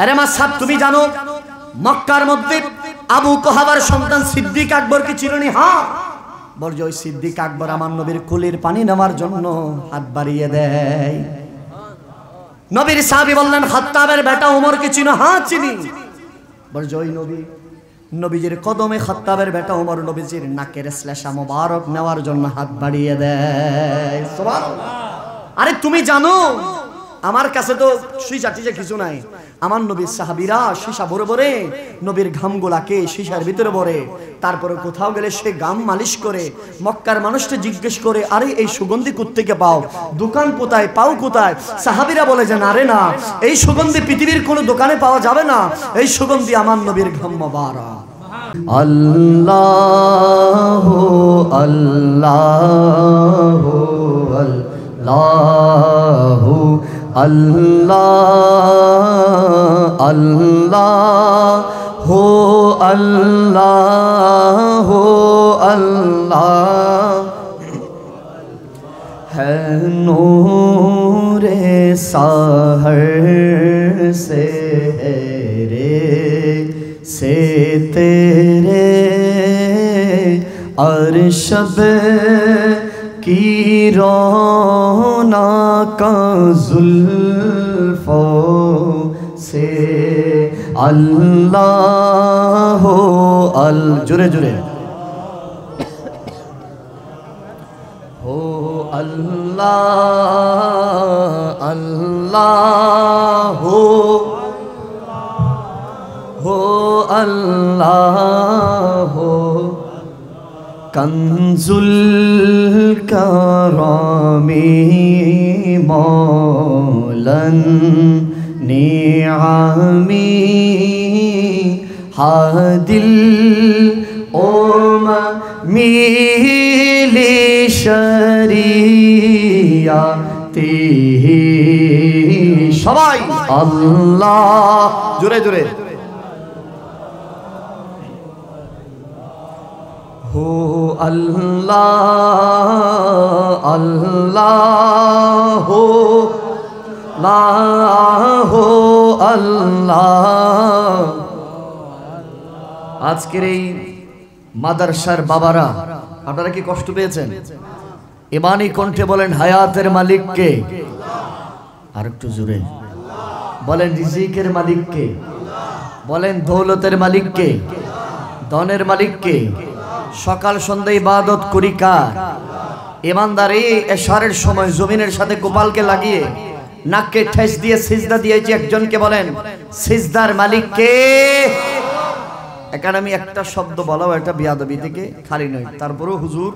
আরে মা সাহেব তুমি জানো মক্কার মধ্যে আবু কুহাফার সন্তান সিদ্দিক আকবর কি ছিল না? হ্যাঁ। বলছে ওই সিদ্দিক আকবর আমার নবীর কুলের পানি নেওয়ার জন্য হাত বাড়িয়ে দেয়। নবীর সাহাবী বললেন খাত্তাবের বেটা ওমর কি চিনো? হ্যাঁ চিনি। বলছে ওই নবীজির কদমে খাত্তাবের বেটা ওমর নবীজির নাকের শ্লেষা মোবারক নেওয়ার জন্য হাত বাড়িয়ে দেয়। সুবহানাল্লাহ। আরে তুমি জানো আমার কাছে তো সীসা টিসা কিছু নাই, আমার নবীর সাহাবীরা সীসা ভরে ভরে নবীর ঘামগুলাকে সীসার ভিতরে ভরে, তারপরে কোথাও গেলে সে গাম মালিশ করে মক্কার মানুষকে জিজ্ঞেস করে আরে এই সুগন্ধি কোত্থেকে পাও, দোকান কোথায় পাও কোথায়? সাহাবীরা বলে যে না রে না, এই সুগন্ধি পৃথিবীর কোনো দোকানে পাওয়া যাবে না, এই সুগন্ধি আমার নবীর ঘাম মোবারক। আল্লাহু আল্লাহু আল্লাহু আল্লাহ আল্লাহু আল্লাহু আল্লাহ है नूरे साहर से रे से तेरे अरशब की रौनक जुल्फों से अल्लाह अल जुरे जुरे हो अल्लाह अल्लाह हो अल्लाह कंजुल करामी मौलन निआमी हादिल ओम मिली शरियाती सबाई अल्लाह जुरे जुरे हो अल्लाह अल्लाह हो ला हो अल्लाह। আজকের এই মাদ্রাসার বাবারা আপনারা কি কষ্ট পেয়েছেন? ইমানি কণ্ঠে বলেন হায়াতের মালিক কে? আর একটু জোরে বলেন রিজিকের মালিক কে? বলেন দৌলতের মালিক কে? ধনের মালিক কে? সকাল সন্ধ্যা ইবাদত করি কার? ইমানদার এই এশারের সময় জমিনের সাথে কপালকে লাগিয়ে নাককে ঠেস দিয়ে সিজদা দিয়েছি একজনকে, বলেন সিজদার মালিক কে? এখানে আমি একটা শব্দ বলাও এটা বিয়াদবি থেকে খালি নয়, তারপরেও হুজুর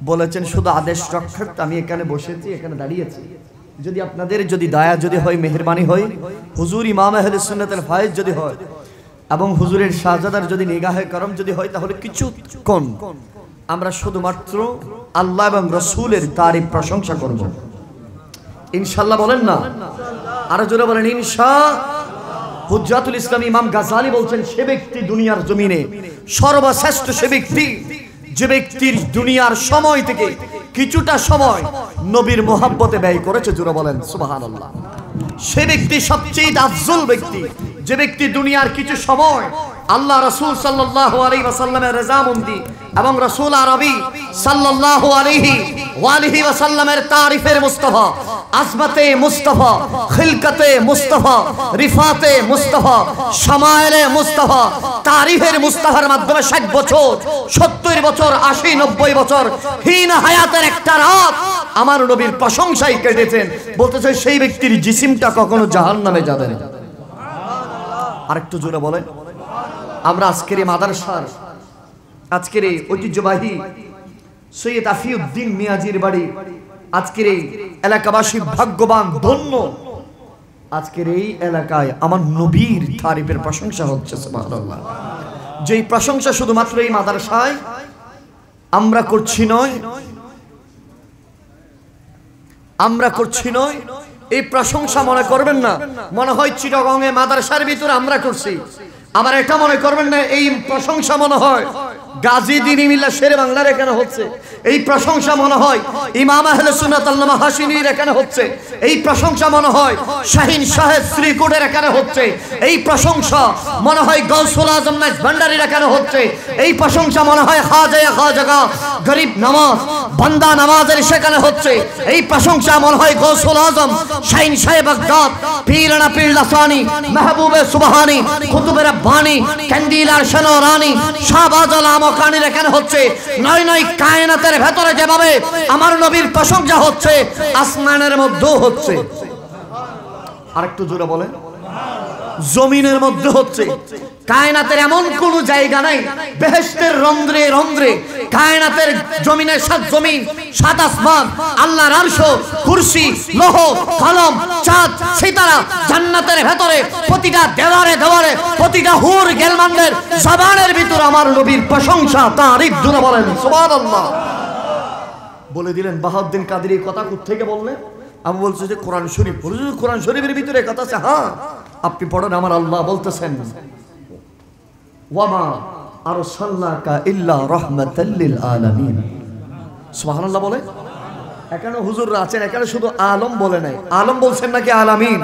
বলেছেন শুধু আদেশ রক্ষার্থে আমি এখানে বসেছি, এখানে দাঁড়িয়েছি। যদি আপনাদের যদি দয়া যদি হয়, মেহেরবানি হয়, হুজুর ইমাম আহলে সুন্নাতুল ফায়েজ যদি হয় এবং হুজুরের শাহজাদার যদি নিগাহে করম যদি হয়, তাহলে কিছুক্ষণ আমরা শুধুমাত্র আল্লাহ এবং রসুলের তারিফ প্রশংসা করব ইনশাআল্লাহ। বলেন না আরো জোরে বলেন ইনশাআল্লাহ। হুজ্জাতুল ইসলাম ইমাম গাজালি বলছেন সে ব্যক্তি দুনিয়ার জমিনে সর্বশ্রেষ্ঠ সে ব্যক্তি যে ব্যক্তির দুনিয়ার সময় থেকে কিছুটা সময় নবীর মোহাব্বতে ব্যয় করেছে। জোরে বলেন সুবহানাল্লাহ। সে ব্যক্তি সবচেয়ে আফজল ব্যক্তি যে ব্যক্তি দুনিয়ার কিছু সময় আল্লাহ রাসূল সাল্লাল্লাহু আলাইহি ওয়াসাল্লামের রেজামন্দি এবং রাসূল আরবি সাল্লাল্লাহু আলাইহি ওয়াসাল্লামের তারিফের মুস্তাফা, আজমতে মুস্তাফা, খিলকতে মুস্তাফা, রিফাতে মুস্তাফা, শামায়েলে মুস্তাফা, তারিফের মুস্তাফার মাধ্যমে 60 বছর 70 বছর 80 90 বছর হীন হায়াতের একটা রাত আমার নবীর প্রশংসায় কেটেছেন। বলতেছে সেই ব্যক্তির জিসিমটা কখনো জাহান্নামে যাবে না। আরেকটু জোরে বলেন। আমরা আজকের এই মাদ্রাসার আজকের এই ঐতিহ্যবাহী সৈয়দ আফিউদ্দিন মিয়াজির বাড়ি আজকের এই এলাকাবাসী ভাগ্যবান ধন্য, আজকের এই এলাকায় আমার নবীর তারিফের প্রশংসা হচ্ছে সুবহানাল্লাহ। যেই প্রশংসা শুধুমাত্র এই মাদ্রাসায় আমরা করছি নয়, এই প্রশংসা মনে করবেন না মনে হয় চিটাগং এ মাদ্রাসার ভিতরে আমরা করছি। আবার এটা মনে করবেন না এই প্রশংসা মনে হয় গাজী দ্বীনি মিল্লাহ শেরে বাংলার এখানে হচ্ছে। এই প্রশংসা মনে হয় ইমাম আহলে সুন্নাত আল্লামা হাসিনীর এখানে হচ্ছে। এই প্রশংসা মনে হয় শাহিন শাহেদ শ্রীকোটের এখানে হচ্ছে। এই প্রশংসা মনে হয় গৌসুল আজম নাইজ ভান্ডারীর এখানে হচ্ছে। এই প্রশংসা মনে হয় খাজা গরিব নওয়াজ বান্দা নওয়াজের সেখানে হচ্ছে। এই প্রশংসা মনে হয় গৌসুল আজম শাহিন শাহে বাগদাদ পীরানা পীর লাসানি মাহবুবে সুবহানি কুতুবে রব্বানি কান্দিলার শনোরানি শাহবাজ আলামকানির এখানে হচ্ছে। নয় নয় কায়নাতের ভেতরে যেভাবে আমার নবীর প্রশংসা হচ্ছে, আসমানের মধ্যেও হচ্ছে। আরেকটু জোরে বলেন, জমিনের মধ্যে হচ্ছে। কায়নাতের এমন কোন জায়গা নাই, বেহেশতের রন্ধ্রে রন্ধ্রে কায়নাতের জমিনের সাত জমিন সাত আসমান, আল্লাহর আরশ, কুরসি, লৌহ কলম, চাঁদ সিতারা, জান্নাতের ভেতরে প্রতিটা দেওয়ারে দেওয়ারে প্রতিটা হুর গেলমানদের জবানের ভিতর আমার নবীর প্রশংসা তারিফ জোরে বলেন সুবহানাল্লাহ। বলে দিলেন বাহাউদ্দিন কাদেরী কথা কোত্থেকে বললেন? আমি বলছি যে কোরআন শরীফ। কোরআন শরীফের ভিতরে কথা আছে। হ্যাঁ আপনি পড়েন, আমার আল্লাহ বলতেছেন ওয়ামা আরসালনাকা ইল্লা রাহমাতাল লিল আলামিন। সুবহানাল্লাহ বলে। এখানে হুজুররা আছেন, এখানে শুধু আলম বলে নাই, আলম বলছেন নাকি আলামিন?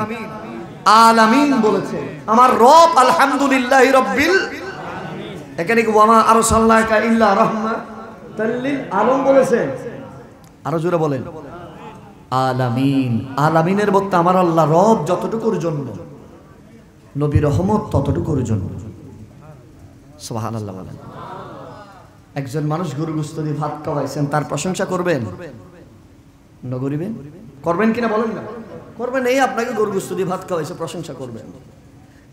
আলামিন বলেছে আমার রব আলহামদুলিল্লাহি রাব্বিল। এখানে কি ওয়ামা আরসালনাকা ইল্লা রাহমাতাল লিল আলম বলেছেন? আরো জোরে বলেন আলামিন। আলামিনের বলতে আমার আল্লাহ রব যতটুকুর জন্য, নবী রহমত ততটুকুর জন্য। সুবহানাল্লাহ বলেন। একজন মানুষ গরু গোশত দিয়ে ভাত খাওয়াইছেন, তার প্রশংসা করবেন না করিবেন? করবেন কিনা বলেন না? করবেন। এই আপনাকে গরু গোশত দিয়ে ভাত খাওয়াইছে, প্রশংসা করবেন।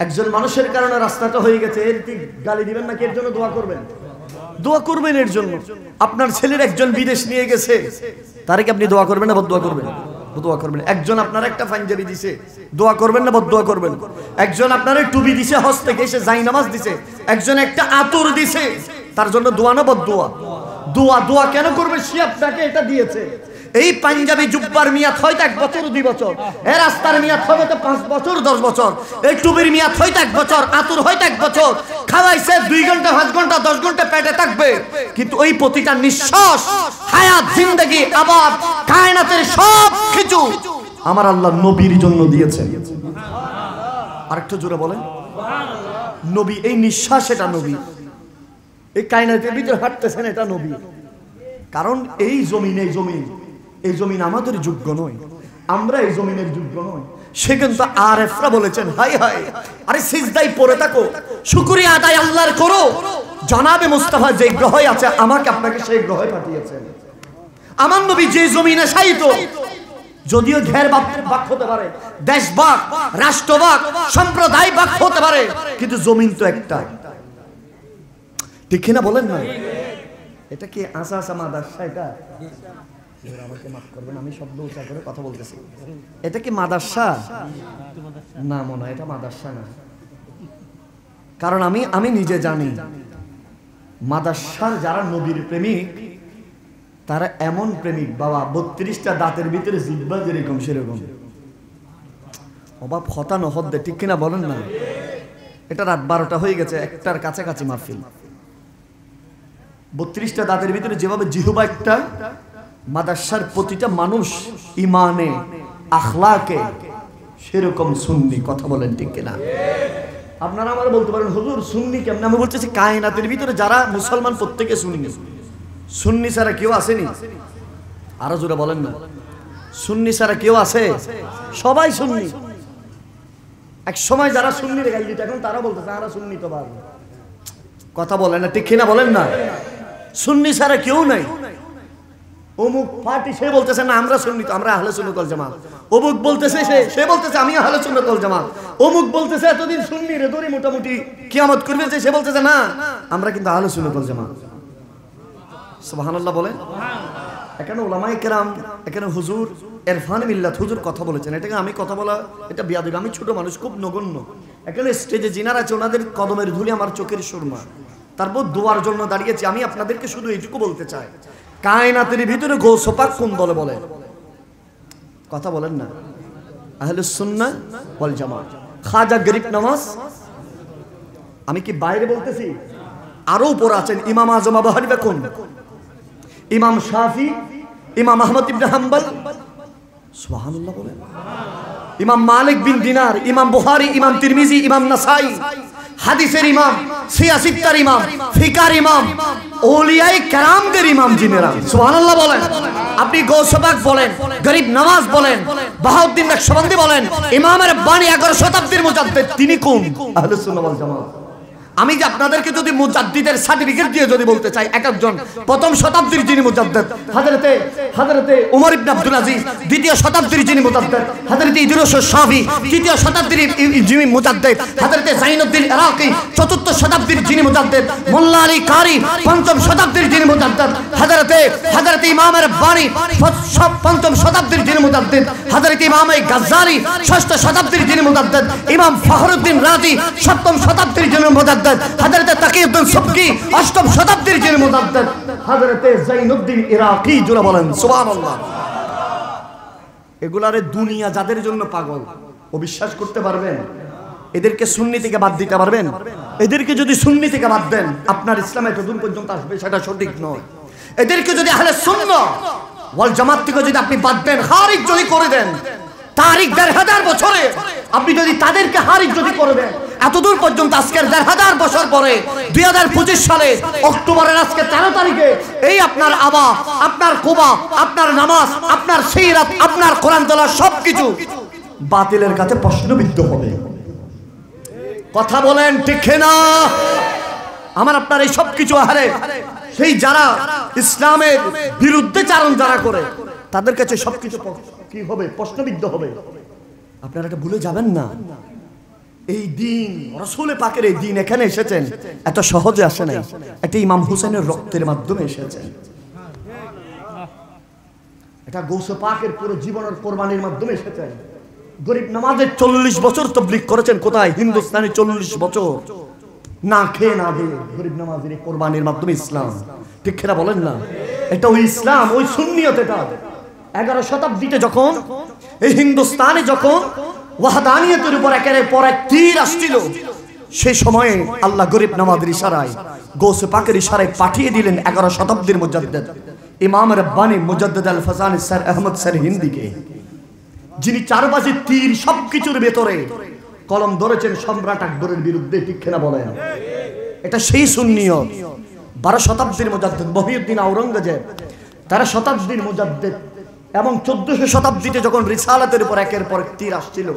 একজন মানুষের কারণে রাস্তাটা হয়ে গেছে, এর কি গালি দিবেন নাকি এর জন্য দোয়া করবেন? দোয়া করবেন এর জন্য। আপনার ছেলের একজন বিদেশ নিয়ে গেছে, তারে কি আপনি দোয়া করবেন না বদদোয়া করবেন? দোয়া করবেন। একজন আপনার একটা পাঞ্জাবি দিছে, দোয়া করবেন না বদদোয়া করবেন? একজন আপনার টুপি দিছে, হজ থেকে এসে জাই নামাজ দিছে, একজন একটা আতর দিছে, তার জন্য দোয়া না বদদোয়া? দোয়া। দোয়া কেন করবে? সে আপনাকে এটা দিয়েছে। এই পাঞ্জাবি জুব্বার মিয়াদ হয়তো 1 বছর 2 বছর, এর রাস্তার মিয়াদ হবে তো 5 বছর 10 বছর, এই টুপির মিয়াদ হয়তো 1 বছর, আতর হয়তো 1 বছর, খাওয়াইছে 2 ঘন্টা 5 ঘন্টা 10 ঘন্টা পেটে থাকবে, কিন্তু ওই প্রতিটা নিঃশ্বাস হায়াত জিন্দেগি আবার কায়নাতের সব কিছু আমার আল্লাহ নবীর জন্য দিয়েছে। আরেকটু জোরে বলেন নবী। এই নিঃশ্বাস এটা নবী, এই কায়নাতের ভিতরে হাঁটতেছেন এটা নবী। কারণ এই জমিন এই জমিন আমাদের যোগ্য নয়, আমরা এই জমিনের যোগ্য নয়। সে কিন্তু আরেফরা বলেছেন হাই হাই, আরে সিজদায় পড়ে থাকো, শুকরিয়া আদায় আল্লাহর করো। জনাবে মুস্তাফা যে গ্রহে আছে, আমাকে আপনাকে সেই গ্রহে পাঠিয়েছেন। আমার নবী যে জমিনে শায়িত, যদিও ঘের বাক হতে পারে, দেশ বাক, রাষ্ট্র বাক, সম্প্রদায় বাক হতে পারে, কিন্তু জমিন তো একটা। ঠিক কিনা বলেন না? এটা কি আসা আসা মাদ্রাসা? এটা আমাকে মাফ করবেন, আমি শব্দ উচ্চার করে কথা বলতেছি। এটা কি মাদ্রাসা? না মনে হয় এটা মাদ্রাসা না। কারণ আমি নিজে জানি মাদ্রাসার যারা নবীর প্রেমিক, তারা এমন প্রেমিক বাবা, 32টা দাঁতের ভিতরে জিহ্বা যেরকম সেরকম অভাব হতা নহদ দে। ঠিক কিনা বলেন না? এটা রাত 12টা হয়ে গেছে, 1টার কাছাকাছি মাহফিল। 32টা দাঁতের ভিতরে যেভাবে জিহ্বা একটা, মাদ্রাসার প্রতিটা মানুষ ইমানে আখলাকে সেরকম সুন্নি। কথা বলেন ঠিক কিনা? আপনারা আমার বলতে পারেন হুজুর সুন্নি কেমন? আমি বলতেছি কায়নাতের ভিতরে যারা মুসলমান প্রত্যেকে সুন্নি। সুন্নি ছাড়া কেউ আসেনি? আরো জোরে বলেন না, সুন্নি ছাড়া কেউ আছে? সবাই সুন্নি। এক সময় যারা সুন্নি রেখাই দিত, এখন তারা বলতেছে তারা সুন্নি তো পারবে। কথা বলেন না ঠিক কিনা বলেন না? সুন্নি ছাড়া কেউ নাই। অমুক পার্টি সে বলতেছে না আমরা সুন্নি, আমরা আহলে সুন্নাত ওয়াল জামাত। অমুক বলতেছে সে বলতেছে আমি আহলে সুন্নাত ওয়াল জামাত। অমুক বলতেছে এতদিন সুন্নি রে ধরি মোটামুটি কিয়ামত করবে, সে বলতেছে না আমরা কিন্তু আহলে সুন্নাত ওয়াল জামাত। সুবহানাল্লাহ বলেন। এখানে উলামায়ে কেরাম, এখানে হুজুর ইরফান মিল্লাত হুজুর কথা বলেছেন। এটাকে আমি কথা বলা এটা বিয়াদবি। আমি ছোট মানুষ, খুব নগণ্য। এখানে স্টেজে যিনারা আছে ওনাদের কদমের ধুলি আমার চোখের সুরমা। তারপর দোয়ার জন্য দাঁড়িয়েছি। আমি আপনাদেরকে শুধু এইটুকু বলতে চাই, কায়নাতের ভিতরে গৌস পাক কোন দলে বলে? কথা বলেন না। আহলুস সুন্নাহ ওয়াল জামাত। খাজা গরিব নওয়াজ। আমি কি বাইরে বলতেছি? আরো উপর আছেন ইমাম আজম আবু হানিফা কোন, ইমাম শাফি, ইমাম আহমদ ইবনে হাম্বল, সুবহানাল্লাহ বলেন, ইমাম মালিক বিন দিনার, ইমাম বুখারী, ইমাম তিরমিজি, ইমাম নাসাই, হাদিসের ইমাম, সিয়াসিত্তার ইমাম, ফিকার ইমাম, ওলিয়ায়ে কেরামদের ইমাম জিনেরা, সুবহানাল্লাহ বলেন। আপনি গৌসে পাক বলেন, গরিব নওয়াজ বলেন, বাহাউদ্দিন নকশবন্দি বলেন, ইমামের বাণী 11 শতাব্দীর মুজাদ্দিদ, তিনি কোন? আহলুস সুন্নাহ ওয়াল জামাত। আমি যে আপনাদেরকে যদি মুজাদ্দিদের সার্টিফিকেট দিয়ে যদি বলতে চাই, এক একজন প্রথম শতাব্দীর যিনি মুজাদ্দিদ হযরতে উমর ইবনে আব্দুল আজিজ, দ্বিতীয় শতাব্দীর যিনি মুজাদ্দিদ হযরতে ইদ্রিস শাফি, তৃতীয় শতাব্দীর যিনি মুজাদ্দিদ হযরতে জাইনুদ্দিন ইরাকি, চতুর্থ শতাব্দীর যিনি মুজাদ্দিদ মোল্লা আলী কারি, পঞ্চম শতাব্দীর যিনি মুজাদ্দিদ হযরতে ইমামের বাণী, পঞ্চম শতাব্দীর যিনি মুজাদ্দিদ হযরতে ইমাম গাজ্জালি, ষষ্ঠ শতাব্দীর যিনি মুজাদ্দিদ ইমাম ফখরুদ্দিন রাজি, সপ্তম শতাব্দীর যিনি মুজাদ্দিদ হযরতে তাকিউদ্দিন সুবকি, অষ্টম শতাব্দীর যিনি মুজাদ্দিদ হযরতে জাইনুদ্দিন ইরাকি। জোরে বলেন সুবহানাল্লাহ। এগুলারে দুনিয়া যাদের জন্য পাগল, ও বিশ্বাস করতে পারবেন? এদেরকে সুন্নি থেকে বাদ দিতে পারবেন? এদেরকে যদি সুন্নি থেকে বাদ দেন, আপনার ইসলামে যতদূর পর্যন্ত আসবে সেটা সঠিক নয়। এদেরকে যদি আহলে সুন্নাহ ওয়াল জামাত থেকে যদি আপনি বাদ দেন, খারিজ যদি করে দেন, তারিখ ১৫০০ বছরে আপনি যদি তাদেরকে খারিজ যদি করে দেন, এতদূর পর্যন্ত আজকের ১৫০০ বছর পরে ২০২৫ সালে অক্টোবরের আজকে ১৩ তারিখে এই আপনার আবা, আপনার কুবা, আপনার নামাজ, আপনার সিরাত, আপনার কোরআন তেলাওয়াত সবকিছু বাতিলের কাছে প্রশ্নবিদ্ধ হবে। কথা বলেন ঠিক না? আমার আপনার এই সবকিছু আহারে সেই যারা ইসলামের বিরুদ্ধে চারণ যারা করে, তাদের কাছে সবকিছু কি হবে? প্রশ্নবিদ্ধ হবে। আপনারা এটা ভুলে যাবেন না। এই দিন রাসূল পাকের এই দিন এখানে এসেছেন, এত সহজে আসে নাই। এটা ইমাম হুসাইনের রক্তের মাধ্যমে এসেছে। এটা গৌসে পাকের পুরো জীবনের কোরবানির মাধ্যমে এসেছে। গরিব নামাজের 40 বছর তাবলীগ করেছেন কোথায়? হিন্দুস্তানে 40 বছর না খেয়ে না দিয়ে গরিব নামাজের কোরবানির মাধ্যমে ইসলাম। ঠিক খেলা বলেন না? এটা ওই ইসলাম, ওই সুন্নিয়ত। এটা 11 শতাব্দীতে যখন এই হিন্দুস্তানে যখন ওয়াহদানিয়তের উপর একের পর এক তীর আসছিল, সেই সময়ে আল্লাহ গরিব নামাজের ইশারায়, গৌসে পাকের ইশারায় পাঠিয়ে দিলেন 11 শতাব্দীর মুজাদ্দিদ ইমাম রব্বানি মুজাদ্দিদ আল ফাসানি স্যার আহমদ স্যার হিন্দিকে, যিনি চারপাশে তীর সবকিছুর ভেতরে কলম ধরেছেন সম্রাট আকবরের বিরুদ্ধে। ঠিক না বলেন? এটা সেই সুন্নিয়ত। 12 শতাব্দীর মুজাদ্দিদ মহিউদ্দিন আওরঙ্গজেব, 13 শতাব্দীর মুজাদ্দিদ, এবং 1400 শতাব্দীতে যখন রিসালাতের উপর একের পর তীর আসছিল,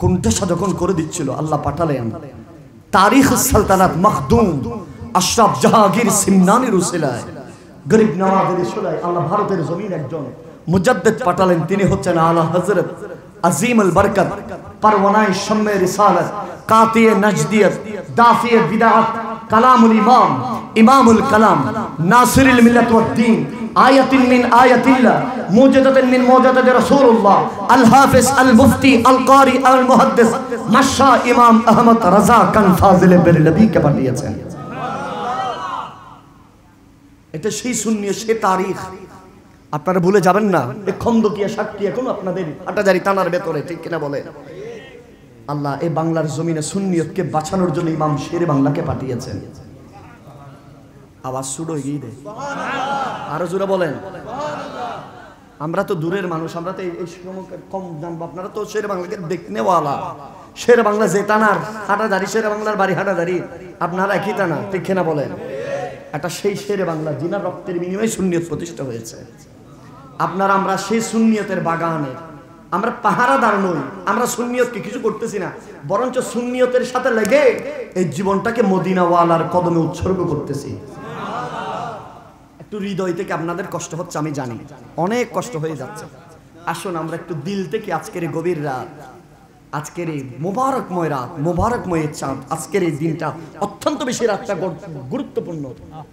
কুণ্ঠাসা যখন করে দিচ্ছিল, আল্লাহ পাঠালেন তারিখ সালতানাত মখদুম আশরাফ জাহাঙ্গীর সিমনানির উসিলায়, গরিব নওয়াজের উসিলায় আল্লাহ ভারতের জমিন একজন মুজাদ্দিদ পাঠালেন। তিনি হচ্ছেন আলা হযরত আজিম আল বরকত, পরওয়ানায়ে শাম্মে রিসালাত, কাতিয়ে নজদিয়ত, দাফিয়ে বিদআত, কালামুল ইমাম, ইমামুল কালাম, নাসিরুল মিল্লাত ওয়াদ দ্বীন, আয়াতিন মিন আয়াতিল্লাহ, মুজাদাতান মিন মুজাদাতি রাসূলুল্লাহ, আল হাফিজ আল মুফতি আল কারি আল মুহাদ্দিস মাশা ইমাম আহমদ রাজা খান ফাজিল বেরলভীকে পাঠিয়েছেন। এটা সেই সুন্নিয়ত, সেই তারিখ। আপনারা ভুলে যাবেন না। এই খন্দকিয়া সাক্ষী এখন আপনাদের হাটাজারি থানার ভেতরে। ঠিক কিনা বলে? আল্লাহ এই বাংলার জমিনে সুন্নিয়তকে বাঁচানোর জন্য ইমাম শেরে বাংলাকে পাঠিয়েছেন। আওয়াজ শুরু হয়ে গিয়ে দেয়, আরো জোরে বলেন। আমরা তো দূরের মানুষ, আমরা তো এই কম জানবো। আপনারা তো শেরে বাংলাকে দেখনেওয়ালা। শেরে বাংলা যে টানার হাটাজারি, শেরে বাংলার বাড়ি হাটাজারি, আপনারা একই টানা। ঠিক কিনা বলেন? এটা সেই শেরে বাংলা যিনার রক্তের বিনিময়ে সুন্নিয়ত প্রতিষ্ঠা হয়েছে। আপনারা আমরা সেই সুন্নিয়তের বাগানে, আমরা পাহারাদার নই। আমরা সুন্নিয়তকে কিছু করতেছি না, বরঞ্চ সুন্নিয়তের সাথে লেগে এই জীবনটাকে মদিনাওয়ালার কদমে উৎসর্গ করতেছি। একটু হৃদয় থেকে আপনাদের কষ্ট হচ্ছে, আমি জানি অনেক কষ্ট হয়ে যাচ্ছে। আসুন আমরা একটু দিল থেকে আজকের এই গভীর রাত, আজকের এই মোবারকময় রাত, মোবারকময় চাঁদ, আজকের এই দিনটা অত্যন্ত বেশি, রাতটা গুরুত্বপূর্ণ।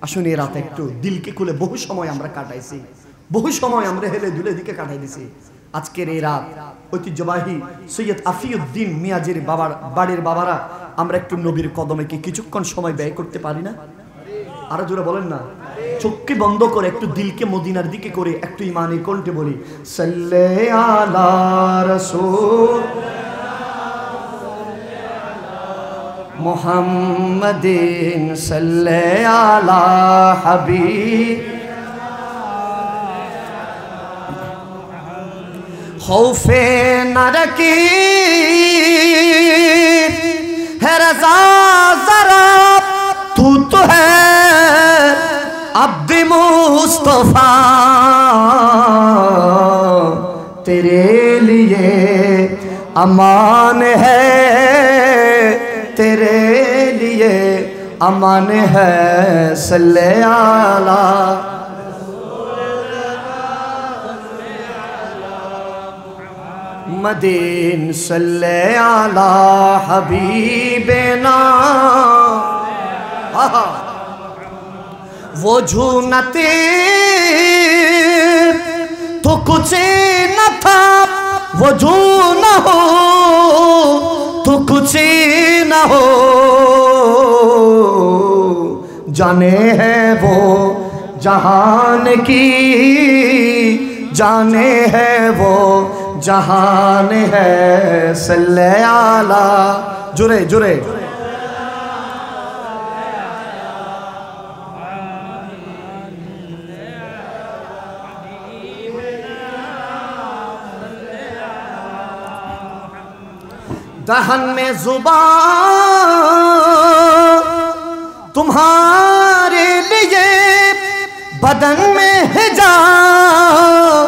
আসুন এই রাতে একটু দিলকে খুলে, বহু সময় আমরা কাটাইছি, বহু সময় আমরা হেলে দুলে দিকে কাটাই দিছি। আজকের এই রাত ঐতিহ্যবাহী সৈয়দ আফিউদ্দিন মিয়াজির বাড়ির বাবারা, আমরা একটু নবীর কদমে কি কিছুক্ষণ সময় ব্যয় করতে পারি না? আরো জোরে বলেন না। চোখকে বন্ধ করে একটু দিলকে মদিনার দিকে করে একটু ইমানি কণ্ঠে বলি, সাল্লে আলা রাসূল মুহাম্মাদিন সাল্লি আলা হাবিব খৌফে না রকি ہے رضا ذرا تو ہے عبد مصطفیٰ تیرے لیے امان ہے تیرے لیے امان ہے صلی علی مدین صلی علی حبیبنا وہ جھونتے تو کچھ نہ تھا وہ جو نہ ہو تو کچھ نہ ہو جانے ہے وہ جہان کی جانے ہے وہ جہان ہے صلی علی جرے جرے دہن میں زبان تمہارے لیے بدن میں حجاب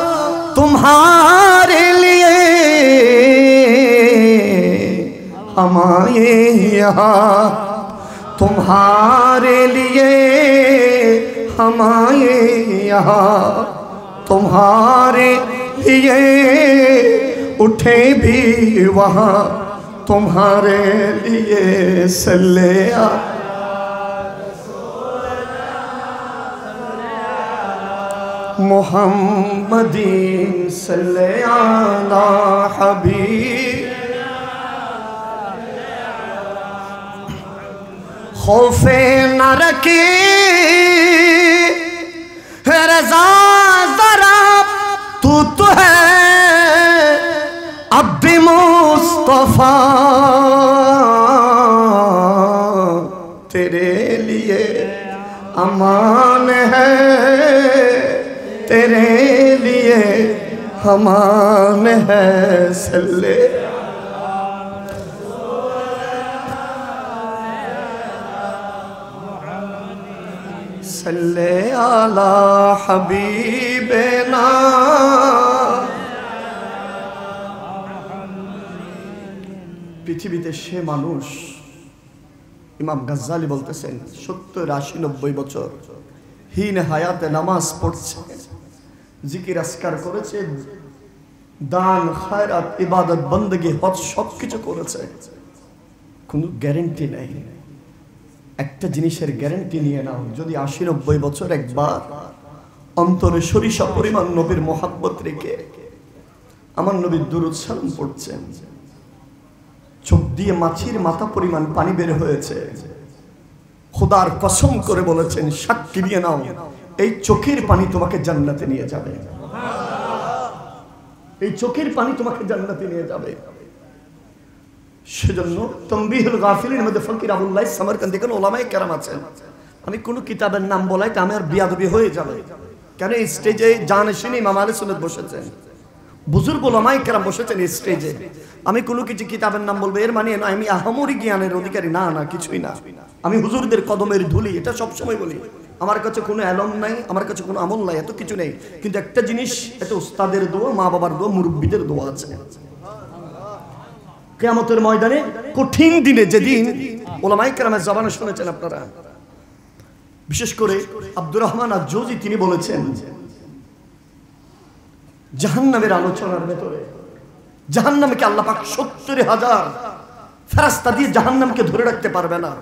تمہارے لیے ہم آئے یہاں تمہارے لیے ہم آئے یہاں تمہارے لیے اٹھے بھی وہاں تمہارے لیے صلی محمدین صلی علی حبیب خوف نہ رکھے رضا ذرا تو ہے عبد مصطفیٰ تیرے لیے امان ہے تیرے لیے امان ہے صلی صلی علی حبیبنا পৃথিবীতে সে মানুষ ইমাম গাজ্জালি বলতেছেন 70-80-90 বছর হীন হায়াতে নামাজ পড়ছে জিকির আজকার করেছে দান খায়রাত ইবাদত বندگی হজ সবকিছু করেছে কোনো গ্যারান্টি নাই একটা জিনিসের গ্যারান্টি নিয়ে নাও যদি 80-90 বছর একবার অন্তরে সরিষা পরিমাণ নবীর মোহাব্বত রেখে আমার নবীর দুরূদ সালাম পড়ছেন চোখ দিয়ে মাছির মাথা পরিমাণ পানি বের হয়েছে খোদার কসম করে বলেছেন সাক্ষী দিয়ে নাও এই চোখের পানি তোমাকে জান্নাতে নিয়ে যাবে এই চোখের পানি তোমাকে জান্নাতে নিয়ে যাবে সেজন্য তানবীহুল গাফিলিনের মধ্যে ফকির আবুল্লাহ সামারকান্দি কোন উলামায়ে কেরাম আছেন আমি কোন কিতাবের নাম বলাই তা আমার বিয়াদবি হয়ে যাবে কেন এই স্টেজে জানেশিনী ইমাম আহলে সুন্নাত বসেছেন বুজুর্গ উলামায়ে কেরাম বসেছেন এই স্টেজে আমি কোনো কিছু কিতাবের নাম বলবো এর মানে না আমি আহামরি জ্ঞানের অধিকারী না না কিছুই না আমি হুজুরদের কদমের ধুলি এটা সব সময় বলি আমার কাছে কোনো এলম নাই আমার কাছে কোনো আমল নাই এত কিছু নেই কিন্তু একটা জিনিস এটা উস্তাদের দোয়া মা বাবার দোয়া মুরব্বিদের দোয়া আছে কিয়ামতের ময়দানে কঠিন দিনে যেদিন উলামায়ে কেরামের জবানে শুনেছেন আপনারা বিশেষ করে আব্দুর রহমান আজ-জৌজি তিনি বলেছেন জাহান্নামের আলোচনার ভেতরে জাহান্নামকে আল্লাহ পাক 70,000 ফেরেশতা দিয়ে জাহান্নামকে ধরে রাখতে পারবে না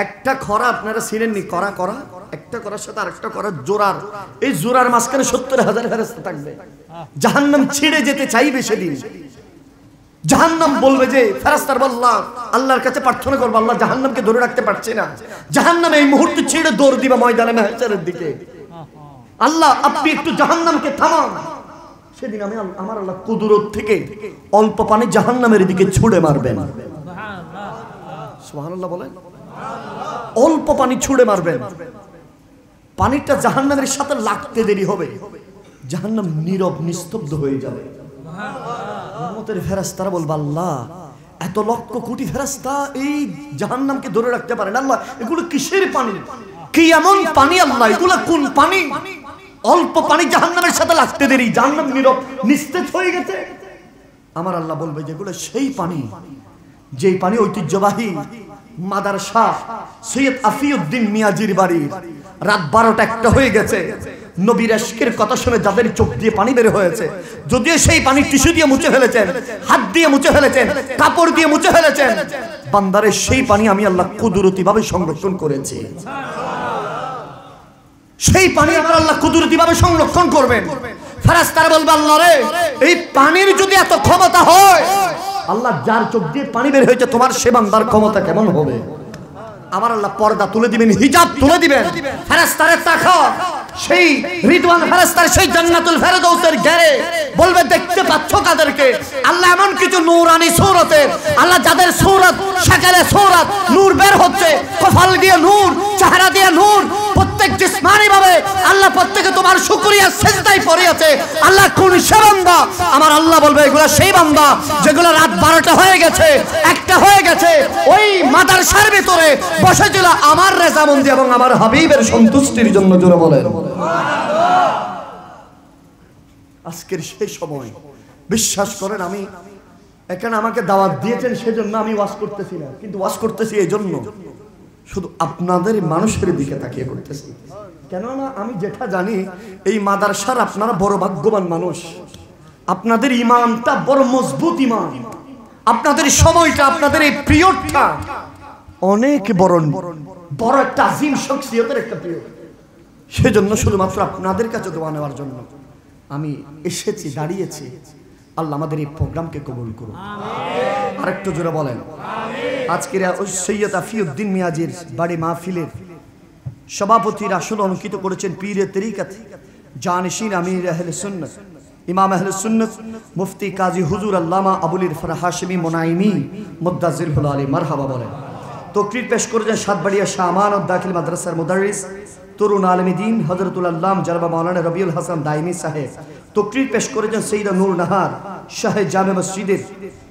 একটা খরা আপনারা চিনেননি করা করা একটা করার সাথে আরেকটা করা জোরার এই জোরার মাঝখানে 70,000 ফেরেশতা থাকবে জাহান্নাম ছিঁড়ে যেতে চাইবে সেদিন জাহান্নাম বলবে যে ফেরেশতার আল্লাহ আল্লাহর কাছে প্রার্থনা করবে আল্লাহ জাহান্নামকে ধরে রাখতে পারছে না জাহান্নাম এই মুহূর্তে ছিঁড়ে দৌড় দিবে ময়দানে মাহশারের দিকে আল্লাহ আপনি একটু জাহান্নামকে থামান সেদিন আমি আমার আল্লাহ কুদরত থেকে অল্প পানি জাহান্নামের দিকে ছুঁড়ে মারবেন সুবহানাল্লাহ বলেন। অল্প পানি ছুঁড়ে মারবেন, পানিটা জাহান্নামের সাথে লাগতে দেরি হবে, জাহান্নাম নীরব নিস্তব্ধ হয়ে যাবে। রহমতের ফেরেশতারা বলবে আল্লাহ এত লক্ষ কোটি ফেরেশতা এই জাহান্নামকে ধরে রাখতে পারেন, আল্লাহ এগুলো কিসের পানি, কি এমন পানি আল্লাহ, এগুলো কোন পানি? অল্প পানি জাহান্নামের সাথে লাগতে দেরি, জাহান্নাম নীরব নিস্তেজ হয়ে গেছে। আমার আল্লাহ বলবে যেগুলো সেই পানি, যেই পানি ঐতিহ্যবাহী মাদ্রাসা সৈয়দ আফিউদ্দিন মিয়াজির বাড়ি রাত 12টা হয়ে গেছে, নবীর ইশকের কথা শুনে যাদের চোখ দিয়ে পানি বের হয়েছে, যদিও সেই পানি টিস্যু দিয়ে মুছে ফেলেছেন, হাত দিয়ে মুছে ফেলেছেন, কাপড় দিয়ে মুছে ফেলেছেন, বান্দারের সেই পানি আমি আল্লাহ কুদরতি ভাবে সংরক্ষণ করেছি। সেই পানি আমার আল্লাহ কুদরতি ভাবে সংরক্ষণ করবেন। ফেরেশতারা বলবে আল্লাহ রে এই পানির যদি এত ক্ষমতা হয়, আল্লাহ যার চোখ দিয়ে পানি বের হয়েছে তোমার সে বান্দার ক্ষমতা কেমন হবে? আমার আল্লাহ পর্দা তুলে দিবেন, হিজাব তুলে দিবেন। ফেরেশতারা তাকাও, সেই রিদওয়ান ফেরেশতার সেই জান্নাতুল ফেরদৌসের ঘেরে বলবে দেখতে পাচ্ছ কাদেরকে? আল্লাহ এমন কিছু নূরানি সূরতের, আল্লাহ যাদের সূরত শাকালে সূরত নূর বের হচ্ছে, কপাল দিয়ে নূর, চেহারা দিয়ে নূর, প্রত্যেক জিসমানি ভাবে আল্লাহ প্রত্যেকে তোমার শুকরিয়া সিজদায় পড়ে আছে। আল্লাহ কোন সে বান্দা? আমার আল্লাহ বলবে এগুলা সেই বান্দা যেগুলো রাত 12টা হয়ে গেছে, 1টা হয়ে গেছে, ওই মাদ্রাসার ভিতরে বসেছিল আমার রেজামন্দি এবং আমার হাবিবের সন্তুষ্টির জন্য। জোরে বলেন আজকের সেই সময়। বিশ্বাস করেন আমি এখানে আমাকে দাওয়াত দিয়েছেন সেজন্য আমি ওয়াজ করতেছি না, কিন্তু ওয়াজ করতেছি এই জন্য শুধু আপনাদের মানুষের দিকে তাকিয়ে করতেছি। কেননা আমি যেটা জানি এই মাদ্রাসার আপনারা বড় ভাগ্যবান মানুষ, আপনাদের ঈমানটা বড় মজবুত ঈমান, আপনাদের সময়টা, আপনাদের এই পিরিয়ডটা অনেক বড় একটা আজিম শখসিয়তের একটা পিরিয়ড। সেজন্য শুধুমাত্র আপনাদের কাছে দোয়া নেওয়ার জন্য আমি এসেছি, দাঁড়িয়েছি। আল্লাহ আমাদের এই প্রোগ্রামকে কবুল করুন। আরেকটু জোরে বলেন আজকের সৈয়দ আফিউদ্দিন মিয়াজির বাড়ি মাহফিলের সভাপতির আসন অলঙ্কিত করেছেন পীরে তরিকত জানিশিন আমির আহলে সুন্নাত ইমাম আহলে সুন্নাত মুফতি কাজী হুজুর আল্লামা আবুল ইরফান হাশমি মুনাইমি মুদ্দাজিরুল আলী। মারহাবা বলেন। তকরির পেশ করেছেন সাতবাড়িয়া শাহ আমানত দাখিল মাদ্রাসার মুদারিস তরুণ আলেম দ্বীন হযরতুল আল্লাম জনাব মাওলানা রবিউল হাসান দাইমি সাহেব। তকরির পেশ করেছেন সৈয়দা নূর নাহার শাহে জামে মসজিদের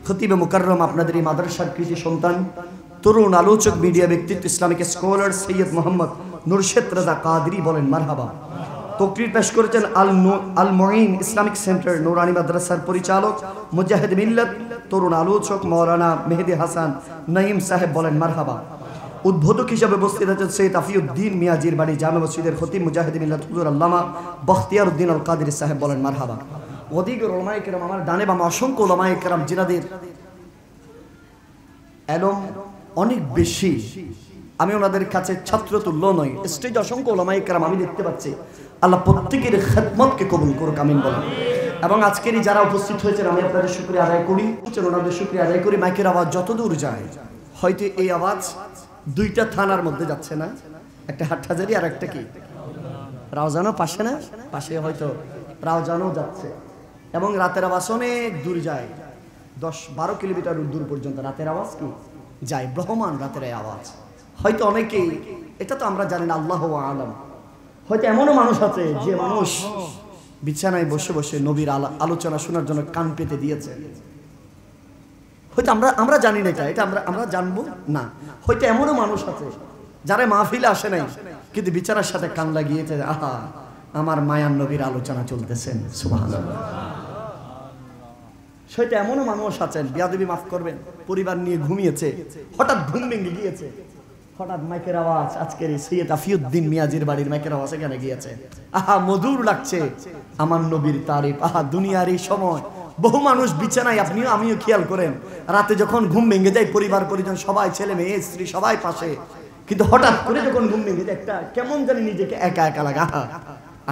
খতিবে মুকাররম, আপনাদের এই মাদ্রাসার কৃতি সন্তান, তরুণ আলোচক, মিডিয়া ব্যক্তিত্ব, ইসলামিক স্কলার সৈয়দ মোহাম্মদ নুরশেদ রাজা কাদরি। বলেন মারহাবা। তকরির পেশ করেছেন আল মুঈন ইসলামিক সেন্টার নুরানি মাদ্রাসার পরিচালক মুজাহিদ মিল্লাত, তরুণ আলোচক মাওলানা মেহেদি হাসান নাঈম সাহেব। বলেন মারহাবা। উদ্বোধক হিসেবে উপস্থিত আছেন সৈয়দ আফিউদ্দিন মিয়াজির বাড়ি জামে মসজিদের খতিব মুজাহিদ মিল্লাত হুজুর আল্লামা বখতিয়ার উদ্দিন আল কাদরি সাহেব। বলেন মারহাবা। অধিক উলামায়ে কেরাম, আমার ডানে বামে অসংখ্য উলামায়ে কেরাম জিনাদের এলম অনেক বেশি, আমি ওনাদের কাছে ছাত্র তুল্য নই। স্টেজে অসংখ্য উলামায়ে কেরাম আমি দেখতে পাচ্ছি। আল্লাহ প্রত্যেকের খেদমতকে কবুল করুক, আমিন বলেন। এবং আজকের যারা উপস্থিত হয়েছেন আমি আপনাদের শুকরিয়া আদায় করি, ওনাদের শুকরিয়া আদায় করি। মাইকের আওয়াজ যত দূর যায়, হয়তো এই আওয়াজ দুইটা থানার মধ্যে যাচ্ছে না, একটা হাটহাজারি আর একটা কি রাউজানও পাশে, না পাশে হয়তো রাউজানও যাচ্ছে, এবং রাতের আওয়াজ অনেক দূর যায়, 10-12 কিলোমিটার দূর পর্যন্ত রাতের আওয়াজ কি যায়, ব্রহ্মাণ্ড রাতের আওয়াজ। হয়তো অনেকেই এটা তো আমরা জানি না, আল্লাহু আলাম। হয়তো এমনও মানুষ আছে যে মানুষ বিছানায় বসে বসে নবীর আলোচনা শোনার জন্য কান পেতে দিয়েছে। হয়তো আমরা জানি না, এটা আমরা জানবো না। হয়তো এমনও মানুষ আছে যারা মাহফিলে আসে নাই কিন্তু বিছানার সাথে কান লাগিয়েছে, আহা আমার মায়ার নবীর আলোচনা চলতেছেন, সুবহানাল্লাহ। হয়তো এমনও মানুষ আছেন, বিয়াদবি মাফ করবেন, পরিবার নিয়ে ঘুমিয়েছে, হঠাৎ ঘুম ভেঙে গিয়েছে, হঠাৎ মাইকের আওয়াজ, আজকের সৈয়দ আফিউদ্দিন মিয়াজির বাড়ির মাইকের আওয়াজ এখানে গিয়েছে, আহা মধুর লাগছে আমার নবীর তারিফ। আহা দুনিয়ার এই সময় বহু মানুষ বিছানায়, আপনিও আমিও খেয়াল করেন, রাতে যখন ঘুম ভেঙে যায় পরিবার পরিজন সবাই, ছেলে মেয়ে স্ত্রী সবাই পাশে, কিন্তু হঠাৎ করে যখন ঘুম ভেঙে যায় একটা কেমন জানি নিজেকে একা একা লাগা।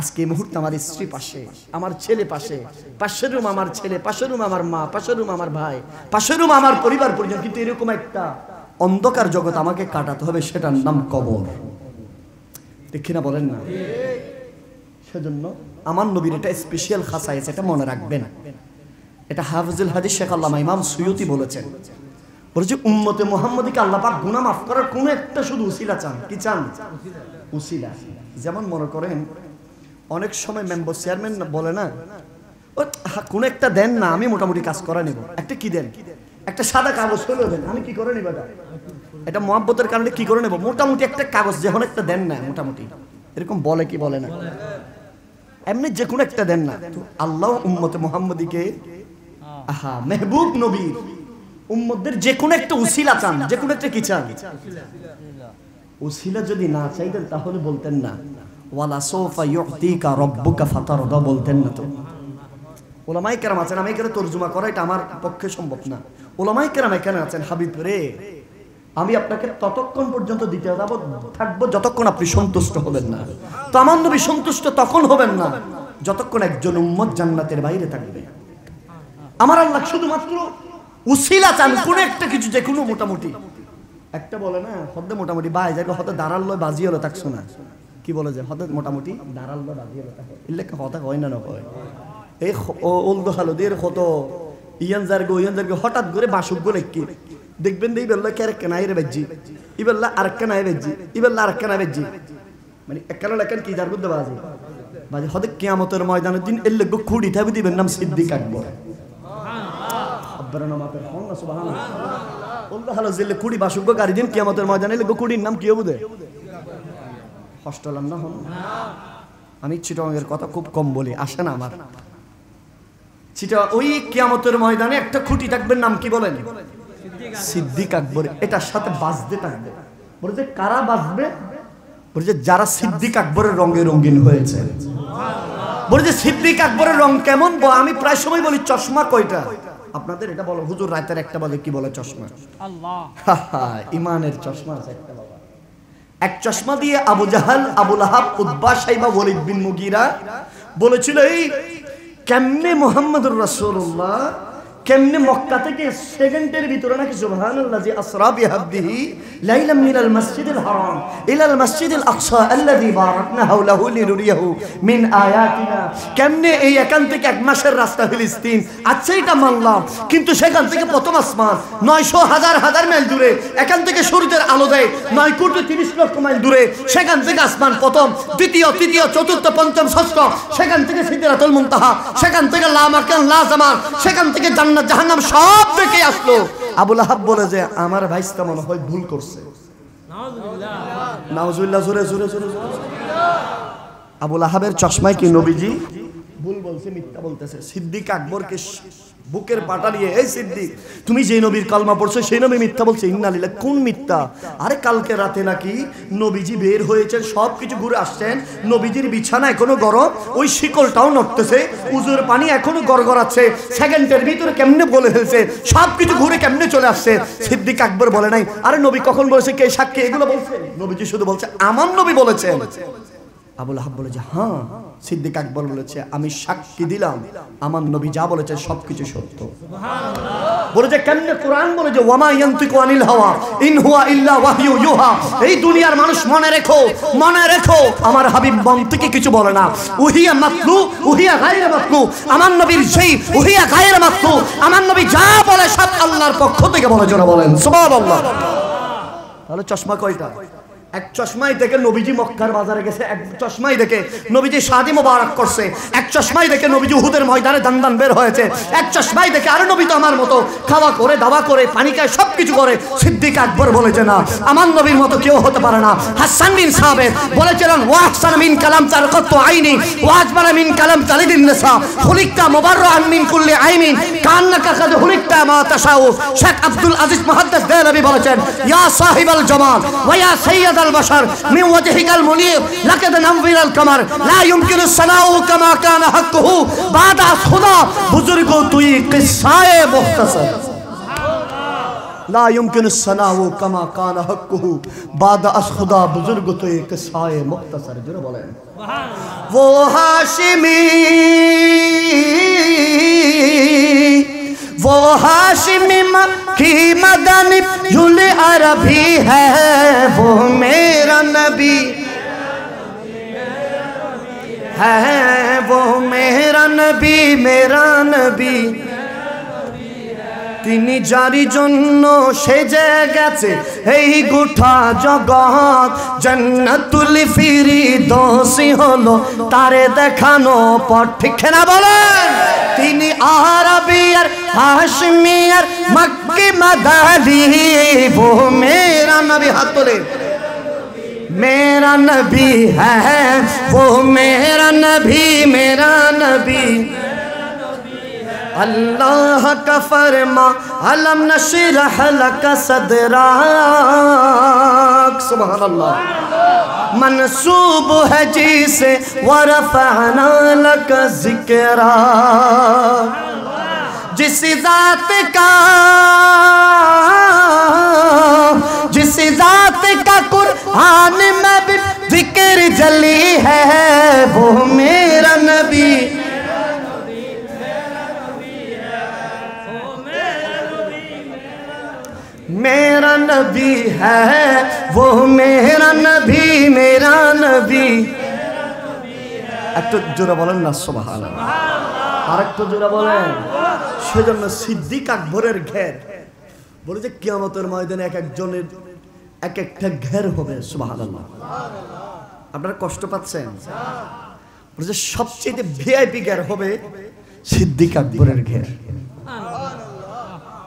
আজকে এই মুহূর্তে আমার স্ত্রী পাশে, আমার ছেলে পাশে, পাশের রুম আমার ছেলে, পাশের রুম আমার মা, পাশের রুম আমার ভাই, পাশের রুম আমার পরিবার পরিজন, কিন্তু এরকম একটা অন্ধকার জগৎ আমাকে কাটাতে হবে, সেটার নাম কবর। ঠিক কিনা বলেন না? সেজন্য আমার নবীর এটা স্পেশাল খাসায়েস, এটা মনে রাখবেন। এটা হাফিজুল হাদিস শেখ আল্লামা ইমাম সুয়ুতি বলেছেন, বলছে উম্মতে মুহাম্মদীকে আল্লাহ পাক গুনাহ মাফ করার কোন একটা শুধু উসিলা চান। কি চান? উসিলা। যেমন মনে করেন অনেক সময় মেম্বার চেয়ারম্যান বলে না, কোন একটা দেন না, আমি মোটামুটি কাজ করে নেব। একটা কি দেন? একটা সাদা কাগজ হলো দেন, আমি কি করে নেব? এটা মহব্বতের কারণে কি করে নেব? মোটামুটি একটা কাগজ যখন একটা দেন না, মোটামুটি এরকম বলে কি বলে না? এমনি যে কোনো একটা দেন না। তো আল্লাহ উম্মতে মুহাম্মদীকে মেহবুব নবীর উম্মতদের যে কোনো একটা উসিলা চান। যে কোনো একটা কি চান? উসিলা যদি না চাইতেন তাহলে বলতেন না ওয়ালা সাউফা ইউতিকা রাব্বুকা ফাতারদা, বলতেন না। তো উলামায়ে কেরাম আছেন, আমি এখানে তরজমা করা এটা আমার পক্ষে সম্ভব না। উলামায়ে কেরাম এখানে আছেন, হাবিব রে আমি আপনাকে ততক্ষণ পর্যন্ত দিতে থাকবো যতক্ষণ আপনি সন্তুষ্ট হবেন না। তো আমার নবী সন্তুষ্ট তখন হবেন না যতক্ষণ একজন উম্মত জান্নাতের বাইরে থাকবে। আমার আল্লাহ শুধুমাত্র উসিলা চান, কোন একটা কিছু, যে কোনো মোটামুটি একটা বলে না হদে মোটামুটি বাই যাকে হতে দাঁড়াল বাজি হলো থাকছো না, কি বলে যে হদে মোটামুটি দাঁড়াল বাজি হলো থাকে এলে হতা হয় না নয়। এই ওলদ হালদের কত ইয়ান জারগো হঠাৎ করে বাসুক গো লেখি দেখবেন এই বেল্লা ক্যারেক্কা নাই রে বেজি, ই বেল্লা আরেকটা নাই বেজি, ই বেল্লা আরেকটা নাই বেজি, মানে একখানা লেখেন কি যার বুদ্ধ বাজি বাজি হদে কিয়ামতের ময়দানের দিন এলে গো খুঁড়ি থাকবে দিবেন নাম সিদ্দিক আকবর। আব্বারা নামাতের হন না সুবহানাল্লাহ। ওলদ হালো জেলে খুঁড়ি বাসুক গো গাড়ি দিন কিয়ামতের ময়দানে এলে গো খুঁড়ির নাম কি হবে? হস্টলাম না হন। আমি চিটাঙ্গের কথা খুব কম বলি, আসে না আমার চিটা। ওই কিয়ামতের ময়দানে একটা খুঁটি থাকবে, নাম কি বলেন? সিদ্দিক আকবর। এটার সাথে বাজতে থাকবে। বলছে কারা বাজবে? বলছে যারা সিদ্দিক আকবরের রঙে রঙিন হয়েছে। বলছে সিদ্দিক আকবরের রং কেমন? আমি প্রায় সময় বলি চশমা কয়টা আপনাদের? এটা বলো হুজুর রাতের একটা বলে কি বলে চশমা? ইমানের চশমা আছে একটা বাবা। এক চশমা দিয়ে আবু জাহাল, আবু লাহাব, উতবা, শাইবা, ওয়ালিদ বিন মুগীরা বলেছিল এই কেমনে মুহাম্মদুর রাসূলুল্লাহ কেমনে মক্কা থেকে সেকেন্ডের ভিতরে নাকি সুবহানাল্লাযী আসরা বিআবদিহি লাইলাম মিনাল মাসজিদিল হারাম ইলাল মাসজিদিল আকসা আল্লাযী বারাকনা হাওলাহু লিনুরিয়াহু মিন আয়াতিনা। কেমনে এই এখান থেকে এক মাসের রাস্তা ফিলিস্তিন, আচ্ছা এটা মানলাম, কিন্তু সেখান থেকে প্রথম আসমান 900 হাজার মাইল দূরে, এখান থেকে সূর্যের আলো দেয় 9 কোটি 30 লক্ষ মাইল দূরে, সেখান থেকে আসমান প্রথম, দ্বিতীয়, তৃতীয়, চতুর্থ, পঞ্চম, ষষ্ঠ, সেখান থেকে সিদরাতুল মুনতাহা, সেখান থেকে লা মাকান লা জামান, সেখান থেকে জাহান্নাম সব দেখে আসলো। আবু লাহাব বলে যে আমার ভাইস্তা মনে হয় ভুল করছে। নাউজুবিল্লাহ, জোরে জোরে জোরে। আবু লাহাবের চশমায় কি নবীজি ভুল বলছে, মিথ্যা বলতেছে? সিদ্দিক আকবরকে বুকের পাটা নিয়ে এই সিদ্দিক তুমি যে নবীর কালমা পড়ছো সেই নবী মিথ্যা বলছে। ইন্নালিল্লাহ। কোন মিথ্যা? আরে কালকে রাতে নাকি নবীজি বের হয়েছেন, সব কিছু ঘুরে আসছেন, নবীজির বিছানা এখনো গরম, ওই শিকলটাও নড়তেছে, উজুর পানি এখনো গড়গড়াচ্ছে, সেকেন্ডের ভিতরে কেমনে বলে ফেলছে, সব কিছু ঘুরে কেমনে চলে আসছে। সিদ্দিক আকবর বলে নাই আরে নবী কখন বলেছে, কে সাক্ষী, এগুলো বলছে? নবীজি শুধু বলছে আমার নবী বলেছেন। আবু লাহাব বলে যে হ্যাঁ। সিদ্দিক আকবর বলেছে আমি সাক্ষী দিলাম আমার নবী যা বলেছে সবকিছু সত্য। বলে যে কেমনে? কোরআন বলে যে ওয়ামা ইয়ানতিকু আনিল হাওয়া ইন হুয়া ইল্লা ওয়াহয়ু ইউহা। এই দুনিয়ার মানুষ মনে রেখো, মনে রেখো, আমার হাবিব মন থেকে কিছু বলে না। উহিয়া মাতলু উহিয়া গায়রে মাতলু। আমার নবীর সেই উহিয়া গায়রে মাতলু, আমার নবী যা বলে সব আল্লাহর পক্ষ থেকে বলে। জোরে বলেন সুবহানাল্লাহ। তাহলে চশমা কয়টা? এক চশমাই দেখে নবীজি মক্কার বাজারে গেছে, এক চশমাই দেখে নবীজি শাদি মোবারক করছে, এক চশমাই দেখে নবীজি উহুদের ময়দানে দান বের হয়েছে, এক চশমাই দেখে আরে নবী তো আমার মতো খাওয়া করে, দাওয়া করে, পানি খায়, সবকিছু করে। সিদ্দিক আকবর বলেছে না, আমার নবীর মতো কেউ হতে পারে না। হাসান বিন সাবিত বলেছিলেন ওয়াহসান মিন কালাম তারকাত আইনি ওয়াজমানা মিন কালাম তালিদিন নিসা খুলিকতা মুবাররাআন মিন কুল্লি আইমিন কান্নাকা কাদ খুলিকতা মা তাশাউ। শেখ আব্দুল আজিজ মুহাদ্দিস দেহলভী বলেছেন ইয়া সাহিবাল জামাল ওয়া ইয়া সাইয়্যিদ البشر من وجهك المنير لقد نور القمر لا يمكن الثناء كما كان حقه بعد خدا بزرگ توئی قصہ مختصر لا يمكن الثناء كما كان حقه بعد خدا بزرگ توئی قصہ مختصر. جرا بولیں وہ ہاشمی وہ ہاشمی کی مدنی جل عربی ہے وہ میرا نبی ہے وہ میرا نبی তিনি যারি জন্য সেজে গেছে এই গোটা জগৎ, জান্নাতুল ফিরদৌসি হলো তারে দেখানো পথ, ঠিক না বলেন? তিনি আরবি আর হাশমি আর মক্কি মাদানি, वो मेरा नबी, हाथ तोले, मेरा नबी है वो मेरा नबी, मेरा नबी अल्लाह का फरमा अलम नशरह लक सदराक, सुभान अल्लाह मंसूब है जिसे वरफअना लक जिक्रा, जिस जात का कुरान में भी जिक्र जली है, वो मेरा नबी, मेरा नबी है वो मेरा नबी, मेरा नबी। একটু জোরে বলেন না সুবহানাল্লাহ, আর একটু জোরে বলেন। সেজন্য সিদ্দিক আকবরের ঘের বলে যে কিয়ামতের ময়দানে এক একজনের এক একটা ঘের হবে, সুবহানাল্লাহ। আপনারা কষ্ট পাচ্ছেন? বলে যে সবচেয়ে ভিআইপি ঘের হবে সিদ্দিক আকবরের ঘের।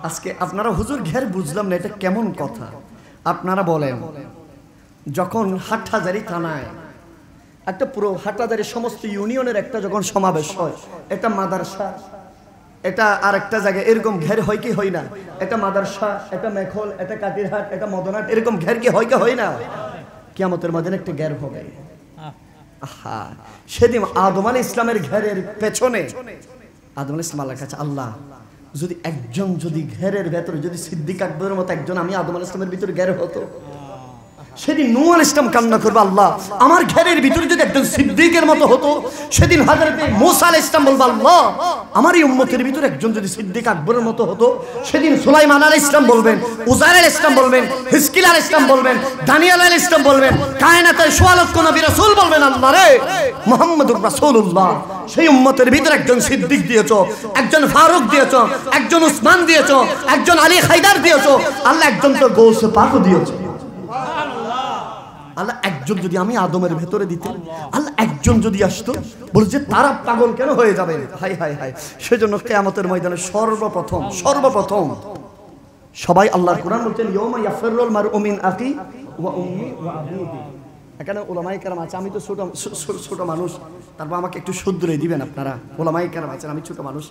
আজকে আপনারা হুজুর ঘের বুঝলাম না, এটা কেমন কথা? আপনারা বলেন, যখন হাটহাজারী থানায় একটা পুরো হাটহাজারী সমস্ত ইউনিয়নের একটা যখন সমাবেশ হয়, এটা মাদ্রাসা, এটা আর একটা জায়গায়, এরকম ঘের হয় কি হয় না? এটা মাদ্রাসা, এটা মেখল, এটা কাটিরহাট, এটা মদনাট, এরকম ঘের কি হয় কি হয় না? কিয়ামতের মধ্যে একটা ঘের হবে। আহা, সেদিন আদম আলাইহিস ইসলামের ঘেরের পেছনে আদম আলাইহিস ইসলাম আল্লাহর কাছে, আল্লাহ যদি একজন যদি ঘেরের ভেতরে যদি সিদ্দিক আকবরের মতো একজন আমি আদম আলাইহিস ইসলামের ভিতরে ঘের হতো, সেদিন নূহ আলাইহিস সালাম কান্না করবে, আল্লাহ আমার ঘেরের ভিতরে যদি একজন সিদ্দিকের মতো হতো। সেদিন হযরতে মূসা আলাইহিস সালাম বলবে, আল্লাহ আমার এই উম্মতের ভিতরে একজন যদি সিদ্দিক আকবরের মতো হতো। সেদিন সুলাইমান আলাইহিস সালাম বলবেন, উযাইর আলাইহিস সালাম বলবেন, হিজকিল আলাইহিস সালাম বলবেন, দানিয়েল আলাইহিস সালাম বলবেন, কায়নাতের সোয়া লক্ষ নবী রাসূল বলবেন, আল্লাহ রে মুহাম্মদুর রাসূলুল্লাহ সেই উম্মতের ভিতরে একজন সিদ্দিক দিয়েছো, একজন ফারুক দিয়েছো, একজন উসমান দিয়েছো, একজন আলী হায়দার দিয়েছো, আল্লাহ একজন তো গৌসে পাকও দিয়েছো। আল্লাহ একজন যদি আমি আদমের ভেতরে দিতে, আল্লাহ একজন যদি আসতো, বলছে তারা পাগল কেন হয়ে যাবে? High high high. সেজন্য কিয়ামতের ময়দানে সর্বপ্রথম সবাই আল্লাহর কোরআন বলছেন, ইয়াউমা ইয়াফিরুল মারউ মিন আখি ওয়া উম্মি ওয়া আবিহি। এখানে ওলামায়ে কেরাম আছে, আমি তো ছোট মানুষ, তারপর আমাকে একটু শুধরে দিবেন আপনারা। ওলামায়ে কেরাম আছেন, আমি ছোট মানুষ।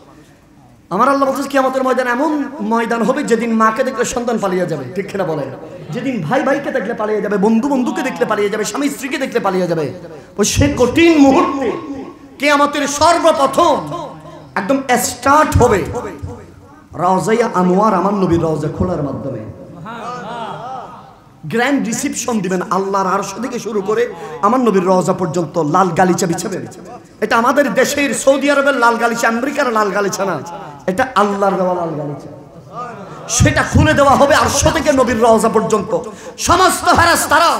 আমার আল্লাহ বলছে কিয়ামতের ময়দানে এমন ময়দান হবে যেদিন মাকে দেখলে সন্তান পালিয়ে যাবে, ঠিক কিনা বলেন? যেদিন ভাই ভাইকে দেখলে পালিয়ে যাবে, বন্ধু বন্ধুকে দেখলে পালিয়ে যাবে, স্বামী স্ত্রীকে দেখলে পালিয়ে যাবে। ওই সে কঠিন মুহূর্তে কিয়ামতের সর্বপ্রথম একদম স্টার্ট হবে রওজায়ে আনোয়ার, আমার নবীর রওজা খোলার মাধ্যমে গ্র্যান্ড রিসিপশন দিবেন। আল্লাহর আরশ থেকে শুরু করে আমার নবীর রওজা পর্যন্ত লাল গালিচা বিছাবেন। এটা আমাদের দেশের সৌদি আরবের লাল গালিচা, আমেরিকার লাল গালিচা না, এটা আল্লাহর দেওয়া লাল গালিচা। সেটা খুলে দেওয়া হবে আরশ থেকে নবীর রওজা পর্যন্ত। সমস্ত ফেরেশতারা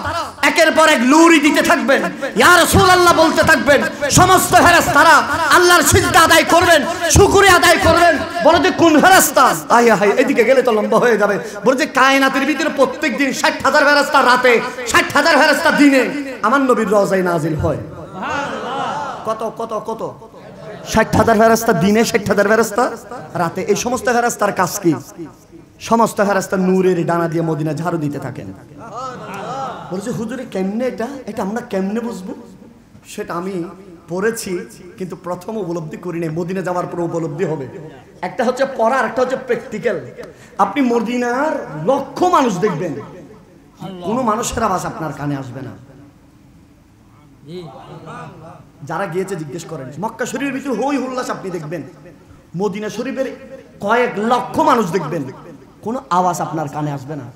একের পর এক লুরি দিতে থাকবেন, ইয়া রাসূলুল্লাহ বলতে থাকবেন। সমস্ত ফেরেশতারা আল্লাহর সিজদা আদায় করবেন, শুকরিয়া আদায় করবেন। বলে যে কোন ফেরেশতা? আয় হায়, এদিকে গেলে তো লম্বা হয়ে যাবে। বলে যে কায়নাতের ভিতরে প্রত্যেকদিন ৬০,০০০ ফেরেশতা রাতে, ৬০,০০০ ফেরেশতা দিনে আমার নবীর রওজায় নাজিল হয়। কত কত কত? ৬০,০০০ ফেরেশতা দিনে, ৬০,০০০ ফেরেশতা রাতে। এই সমস্ত ফেরেশতার কাজ কি? সমস্ত ফেরেশতা নূরের ডানা দিয়ে মদিনা ঝাড়ু দিতে থাকেন। বলছে হুজুরে কেমনে এটা আমরা কেমনে বুঝবো? সেটা আমি পড়েছি, কিন্তু প্রথম উপলব্ধি করি নাই, মদিনা যাওয়ার পর উপলব্ধি হবে। একটা হচ্ছে পড়া, একটা হচ্ছে প্র্যাকটিক্যাল। আপনি মদিনার লক্ষ মানুষ দেখবেন, কোনো মানুষের আওয়াজ আপনার কানে আসবে না। যারা গিয়েছে জিজ্ঞেস করেন, মক্কা শরীফের ভিতরে হই হুল্লাস আপনি দেখবেন, মদিনা শরীফের কয়েক লক্ষ মানুষ দেখবেন, কোনো আওয়াজ আপনার কানে আসবে না।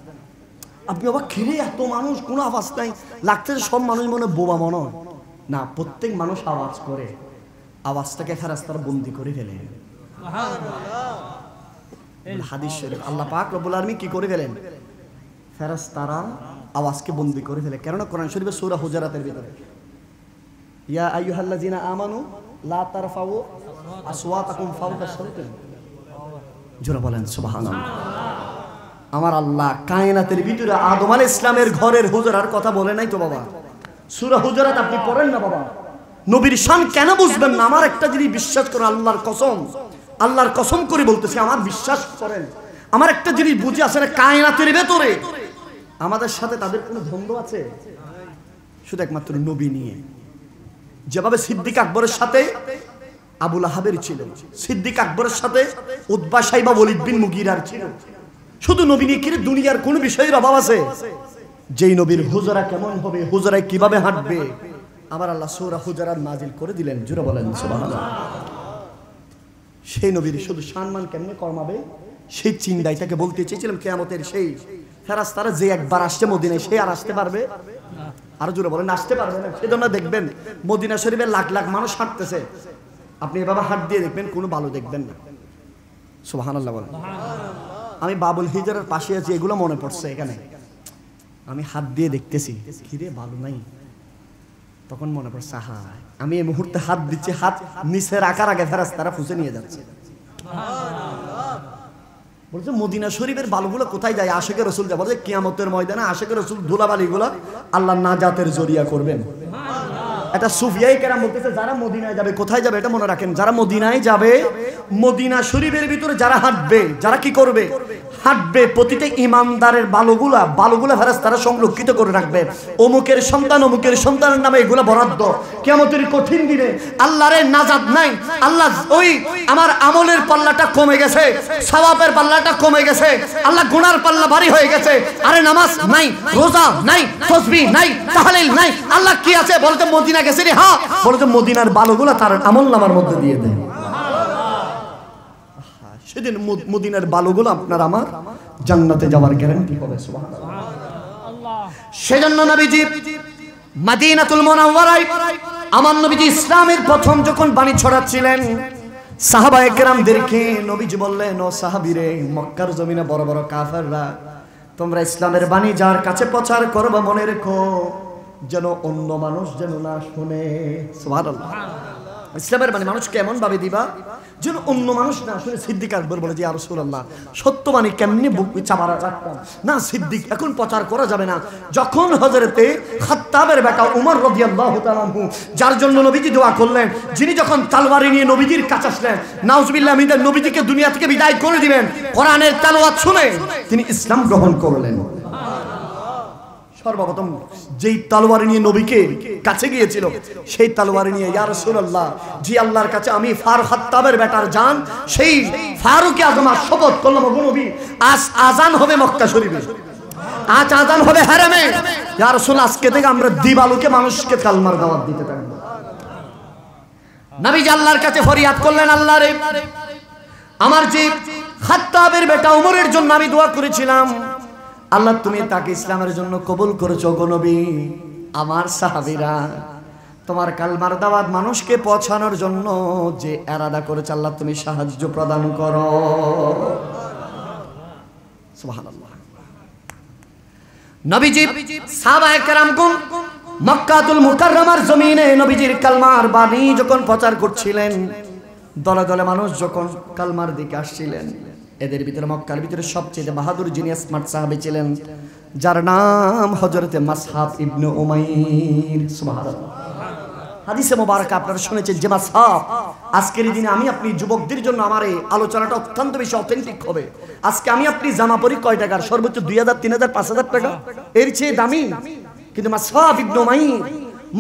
আপনি আবার ঘিরে এত মানুষ, কোনো আওয়াজ নাই, লাগতেছে সব মানুষ মনে বোবা মনে না, প্রত্যেক মানুষ আওয়াজ করে। আওয়াজটাকে ফেরেশতারা বন্দী করে ফেলে। হাদিস শরীফ আল্লাহ পাক রব্বুল আলামিন কি করে ফেলেন? ফেরেশতারা আওয়াজকে বন্দী করে ফেলে। কেননা কোরআন শরীফের সূরা হুজুরাতের ভিতরে ইয়া আইয়ুহাল্লাযিনা আমানু লা তারফাউ আসওয়াতাকুম ফাওকা সাওতিন জোরে বলেন সুবহানাল্লাহ। আমার আল্লাহ কায়নাতের ভিতরে আদম আলাইহিস সালামের ঘরের হুজরার কথা বলে নাই তো বাবা? সূরা হুজরাত আপনি পড়েন না বাবা? নবীর শান কেন বুঝবেন না? আমার একটা জিনিস বিশ্বাস করেন, আল্লাহর কসম করে বলতেছি, আমার বিশ্বাস করেন, আমার একটা জিনিস বুঝে আসে না, কায়নাতের ভেতরে আমাদের সাথে তাদের কোনো দ্বন্দ্ব আছে? শুধু একমাত্র নবী নিয়ে। যেভাবে সিদ্দিক আকবরের সাথে আবু লাহাবের ছিল, সিদ্দিক আকবরের সাথে উতবা সাইবা ওয়ালিদ বিন মুগিরার ছিল, শুধু নবী নিয়ে কি দুনিয়ার কোন বিষয়ের অভাব আছে? যেই নবীর হুজরা কেমন হবে, হুজরায় কিভাবে হাঁটবে, আমার আল্লাহ সূরা হুজরাত নাজিল করে দিলেন। জোরে বলেন সুবহানাল্লাহ। সেই নবীর শুধু সম্মান কেমনে কমাবে সেই চিন্তাইটাকে বলতে চেয়েছিলাম। কিয়ামতের সেই ফেরেশতারা যে একবার আসছে মদিনায়, সে আর আসতে পারবে? আরো জোরে বলেন, আসতে পারবে না। সেজন্য দেখবেন মদিনা শরীফে লাখ লাখ মানুষ হাঁটতেছে, আপনি এভাবে হাত দিয়ে দেখবেন কোনো ভালো দেখবেন না। সুবহানাল্লাহ বলেন। আমি বাবুল হিজরের পাশে আছি, এগুলো মনে পড়ছে এখানে, আমি হাত দিয়ে দেখতেছি কিরে ভালো নাই, তখন মনে পড়ছে হা আমি এই মুহূর্তে হাত দিচ্ছি, হাত নিচে রাখার আগে ফেরেশতারা ফুঁসে নিয়ে যাচ্ছে। বলছে মদিনা শরীফের বালুগুলো কোথায় যায়? আশিকের রাসূল যায়। বলছে কিয়ামতের ময়দানে আশিকের রাসূল ধুলাবালিগুলো আল্লাহ নাজাতের জরিয়া করবেন। এটা সুফিয়াই কেরাম বলতেছে যারা মদিনায় যাবে, কোথায় যাবে এটা মনে রাখেন, যারা মদিনায় যাবে, মদিনা শরীফের ভিতরে যারা হাঁটবে, যারা কি করবে, হাঁটবে, প্রতিটা ইমানদারের বালুগুলা ফেরেশতারা সংরক্ষিত করে রাখবে। অমুকের সন্তানের নামে এগুলা বরাদ্দ। কিয়ামতের কঠিন দিনে আল্লাহর নাজাত নাই। আল্লাহ ওই আমার আমলের পাল্লাটা কমে গেছে, সওয়াবের পাল্লাটা কমে গেছে, আল্লাহ গুনার পাল্লা ভারী হয়ে গেছে। আরে নামাজ নাই, রোজা নাই, তাসবিহ নাই, তাহলিল নাই, আল্লাহ কি আছে? বলতে মদিনা গেছে রে। হ্যাঁ, বলতে মদিনার বালুগুলা তার আমলনামার মধ্যে দিয়ে দেয়। সেদিন মদিনার বালুগুলো আপনার আমার জান্নাতে যাওয়ার গ্যারান্টি হবে। সুবহানাল্লাহ। সেজন্য নবীজি মদিনাতুল মুনাওয়ারায় আমার নবীজি ইসলামের প্রথম যখন বাণী ছড়াচ্ছিলেন, সাহাবায়ে কেরামদেরকে নবীজি বললেন, ও সাহাবীরে, মক্কার জমিনে বড় বড় কাফেররা, তোমরা ইসলামের বাণী যার কাছে প্রচার করবে মনে রেখো যেন অন্য মানুষ যেন না শুনে। সুবহানাল্লাহ। ইসলামের বাণী মানুষ কেমন ভাবে দিবা যেন অন্য মানুষ না শুনে। সিদ্দিক আকবর বলে যে ইয়া রাসূলুল্লাহ, সত্যবাণী কেমনে বুক চাপা রাখতাম না সিদ্দিক, এখন প্রচার করা যাবে না। যখন হযরতে খাত্তাবের বেটা উমর রাদিয়াল্লাহু তাআলা আনহু, যার জন্য নবীজি দোয়া করলেন, যিনি যখন তলোয়ার নিয়ে নবীজির কাছে আসলেন, নাউজুবিল্লাহ মিন নবীজিকে দুনিয়া থেকে বিদায় করে দিবেন, কোরআনের তেলাওয়াত শুনে তিনি ইসলাম গ্রহণ করলেন। সর্বপ্রথম যেই তলোয়ার নিয়ে নবীকে কাছে গিয়েছিল, সেই তলোয়ার নিয়ে ইয়া রাসূলুল্লাহ, জি আল্লাহর কাছে আমি ফারুক খাত্তাবের বেটার জান, সেই ফারুক আজমের শপথ করলাম, ওগো নবী, আজ আজান হবে মক্কা শরীফে, আজ আজান হবে হারামে। ইয়া রাসূলুল্লাহ, আজকে থেকে আমরা দিবালুকে মানুষকে কালমার দাওয়াত দিতে থাকবো। নবী আল্লাহর কাছে ফরিয়াদ করলেন, আল্লাহ রে, আমার যে খাত্তাবের বেটা উমরের জন্য আমি দোয়া করেছিলাম, আল্লাহ তুমি তাকে ইসলামের জন্য কবুল করেছো গো নবী। আমার সাহাবীরা তোমার কালমার দাওয়াত মানুষকে পৌঁছানোর জন্য যে ইরাদা করেছে, আল্লাহ তুমি সাহায্য প্রদান করো। সুবহানাল্লাহ। নবীজি সাহাবায়ে কেরামগণ মক্কাতুল মুকাররমার জমিনে নবীজির কালমার বাণী যখন প্রচার করছিলেন, দলে দলে মানুষ যখন কালমার দিকে আসছিলেন, এদের ভিতরে মক্কার ভিতরে সবচেয়ে বাহাদুর যিনি স্মার্ট সাহাবী ছিলেন, যার নাম হযরতে মাসহাব ইবনে উমাইর। সুবহানাল্লাহ। হাদিসে মোবারকা আপনারা শুনেছেন যে মাসহাব, আজকের দিনে আমি আপনি যুবকদের জন্য আমার এই আলোচনাটা অত্যন্ত বেশি অথেন্টিক হবে। আজকে আমি আপনি জামা পরি কয় টাকার? সর্বোচ্চ 2000, 3000, 5000 টাকা, এর চেয়ে দামি। কিন্তু মাসহাব ইবনে উমাইর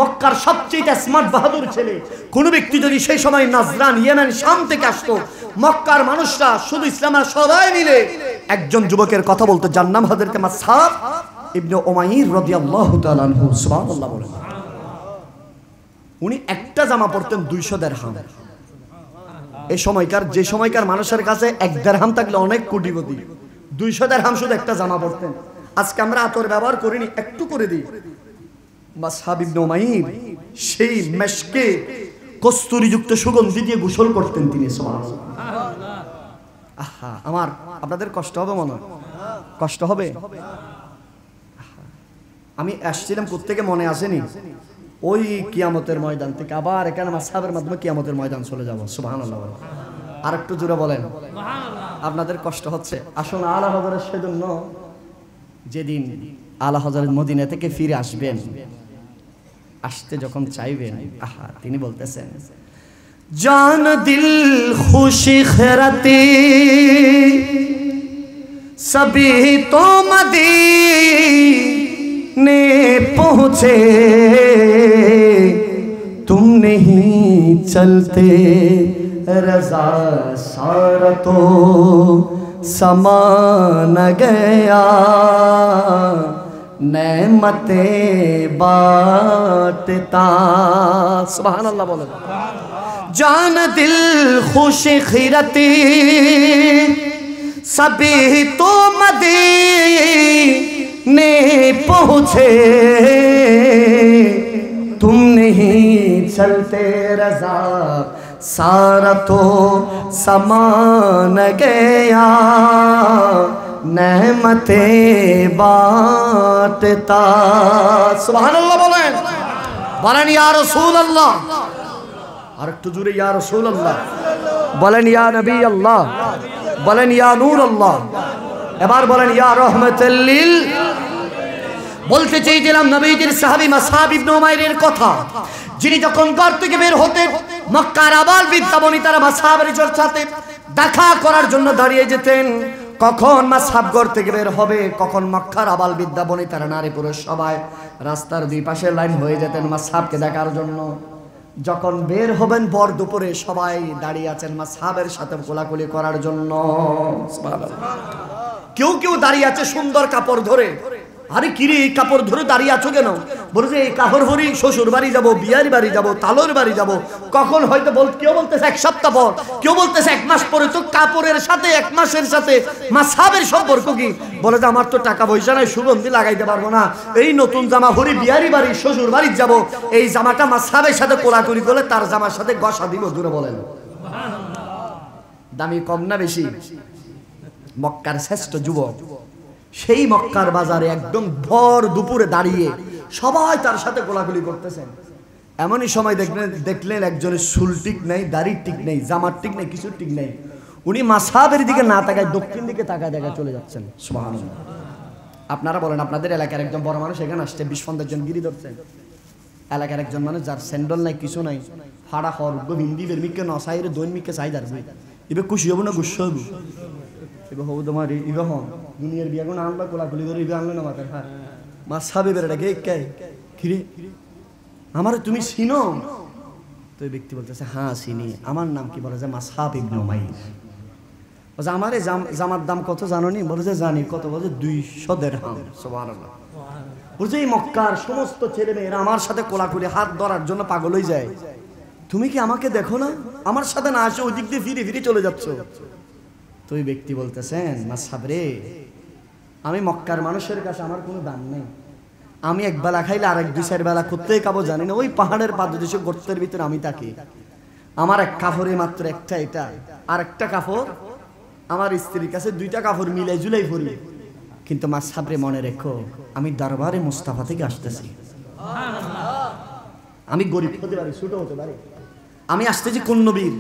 মক্কার সবচেয়ে স্মার্ট বাহাদুর ছেলে। কোন ব্যক্তি যদি সেই সময় নাজরান, ইয়েমেন, শাম থেকে আসতো, মক্কার মানুষরা শুধু ইসলামের সবাই মিলে একজন যুবকের কথা বলতো, যার নাম হযরত মাসহাব ইবনে উমাইর রাদিয়াল্লাহু তাআলা আনহু। সুবহানাল্লাহ বলেন। উনি একটা জামা পরতেন 200 দিরহাম। এই সময়কার, যে সময়কার মানুষের কাছে 1 দিরহাম থাকলে অনেক কোটিপতি, 200 দিরহাম শুধু একটা জামা পরতেন। আজকে আমরা আতর ব্যবহার করিনি, একটু করে দিই। মাসহাব ইবনে উমাইর সেই মেশকে কস্তুরীযুক্ত সুগন্ধি দিয়ে গোসল করতেন তিনি। সুবহানাল্লাহ। আহা, আমার আপনাদের কষ্ট হবে মনে হয়? কষ্ট হবে? আমি আসছিলাম কোত্থেকে মনে আসেনি? ওই কিয়ামতের ময়দান থেকে আবার এখানে মাসহাবের মাধ্যমে কিয়ামতের ময়দান চলে যাব। সুবহানাল্লাহ। আর একটু জোরে বলেন। আপনাদের কষ্ট হচ্ছে। আসুন আলা হযরত সেজন্য যেদিন আলা হযরত মদিনা থেকে ফিরে আসবেন, আসতে যখন চাইবেন, আহা তিনি বলতেছেন জান দিল খুশি খেরাতে সবই তো মদীনে পৌঁছে तुम नहीं चलते रज़ा सारा तो समा न गया नेमते बांटता सुभान अल्लाह बोलो जान दिल खुश खिरती सभी तो मदीने पहुँचे तुम नहीं चलते रज़ा सारा तो समा न गया नेमते बांटता सुभान अल्लाह बोलें बोलें या रसूल अल्लाह और एकटू जुरे या रसूल अल्लाह बोलें या नबी अल्लाह बोलें या नूर अल्लाह এবার বলেন ইয়া রাহমাতাল লিল বলতে চাইছিলাম নবীজির সাহাবী মাসআব ইবনে উমাইরের কথা, যিনি যখন ঘর থেকে বের হতেন মক্কার আবাল বৃদ্ধা বনিতারা মাসআবের সাথে দেখা করার জন্য দাঁড়িয়ে যেতেন। কখন মাসআব ঘর থেকে বের হবে, কখন মক্কার আবাল বৃদ্ধা বনিতারা নারী পুরুষ সবাই রাস্তার দুই পাশে লাইন হয়ে যেতেন মাসআবকে দেখার জন্য। যখন বের হবেন ভর দুপুরে সবাই দাঁড়িয়ে আছেন মাসআবের সাথে কোলাকুলি করার জন্য। সুবহানাল্লাহ। কেউ কেউ দাঁড়িয়ে আছে সুন্দর কাপড় ধরে। আরে কিরে এই কাপড় ধরে দাঁড়িয়ে আছো কেন? বলছে এই কাপড় ভরি শ্বশুর বাড়ি যাব, বিয়ার বাড়ি যাব, তালোর বাড়ি যাব। কখন হয়তো কেউ বলতেছে এক সপ্তাহ পর, কেউ বলতেছে এক মাস পরে। তো কাপড়ের সাথে এক মাসের সাথে মাসআবের সম্পর্ক কি? বলে যে আমার তো টাকা পয়সা নাই, সুগন্ধি লাগাইতে পারবো না, এই নতুন জামা ভরি বিয়ারি বাড়ি শ্বশুর বাড়ি যাব, এই জামাটা মাসআবের সাথে কোলাকুলি করলে তার জামার সাথে গসা দিব। দূরে বলেন দামি কম না বেশি? মক্কার শ্রেষ্ঠ যুবক সেই মক্কার বাজারে একদম ভর দুপুরে দাঁড়িয়ে সবাই তার সাথে কোলাকুলি করতেছেন। এমনই সময় দেখলেন একজনের চুল ঠিক নেই, দাড়ি ঠিক নেই, জামার ঠিক নেই, কিছু ঠিক নেই। উনি মাসআবের দিকে না তাকায় দক্ষিণ দিকে তাকায় দেখা চলে যাচ্ছেন। সুবহানাল্লাহ। আপনারা বলেন আপনাদের এলাকার একজন বড় মানুষ এখানে আসছে 20-50 জন গিরি ধরছেন। এলাকার একজন মানুষ যার স্যান্ডল নাই, কিছু নাই, ফাড়া হর হিন্দি বেরমিকে নসাইরে দৈনিককে চাই দাঁড়বে, এবার খুশি হবো না গুস্ব হবো? এবার হবো তোমার ইবে হন দুনিয়ার বিয়া কোনো আনবা কোলাকুলি করে ইবে আনলো না মাথায়। হ্যাঁ মাসআবে বেড়াটাকে খিরে আমার তুমি চিনো? তো এই ব্যক্তি বলতেছে হ্যাঁ চিনি। আমার নাম কি? বলে যে মাসআব ইবনে উমাইর। বলছে আমার এই জামার দাম কত জানো নি? বলে যে জানি। কত? বলে 200 দিরহাম। সুবহানাল্লাহ। বলছে এই মক্কার সমস্ত ছেলে মেয়েরা আমার সাথে কোলাকুলি হাত ধরার জন্য পাগল হয়ে যায়, তুমি কি আমাকে দেখো না? আমার সাথে না আসে ওই দিক দিয়ে ফিরে ফিরে চলে যাচ্ছ। তো ওই ব্যক্তি বলতেছেন মাসআব রে, আমি মক্কার মানুষের কাছে আমার কোনো দাম নেই। আমি এক বেলা খাইলে আরেক 2-4 বেলা করতেই খাবো জানি না। ওই পাহাড়ের পাদদেশে গর্তের ভিতরে আমি থাকি। আমার এক কাপড়ে মাত্র একটা এটা, আর একটা কাপড় আমার স্ত্রীর কাছে 2টা কাপড় মিলাই জুলাই পরি। কিন্তু মাসআব রে মনে রেখো, আমি দরবারে মুস্তাফা থেকে আসতেছি। আমি গরিব হতে পারি, ছোট হতে পারি, আমি আসতেছি কোন নবীর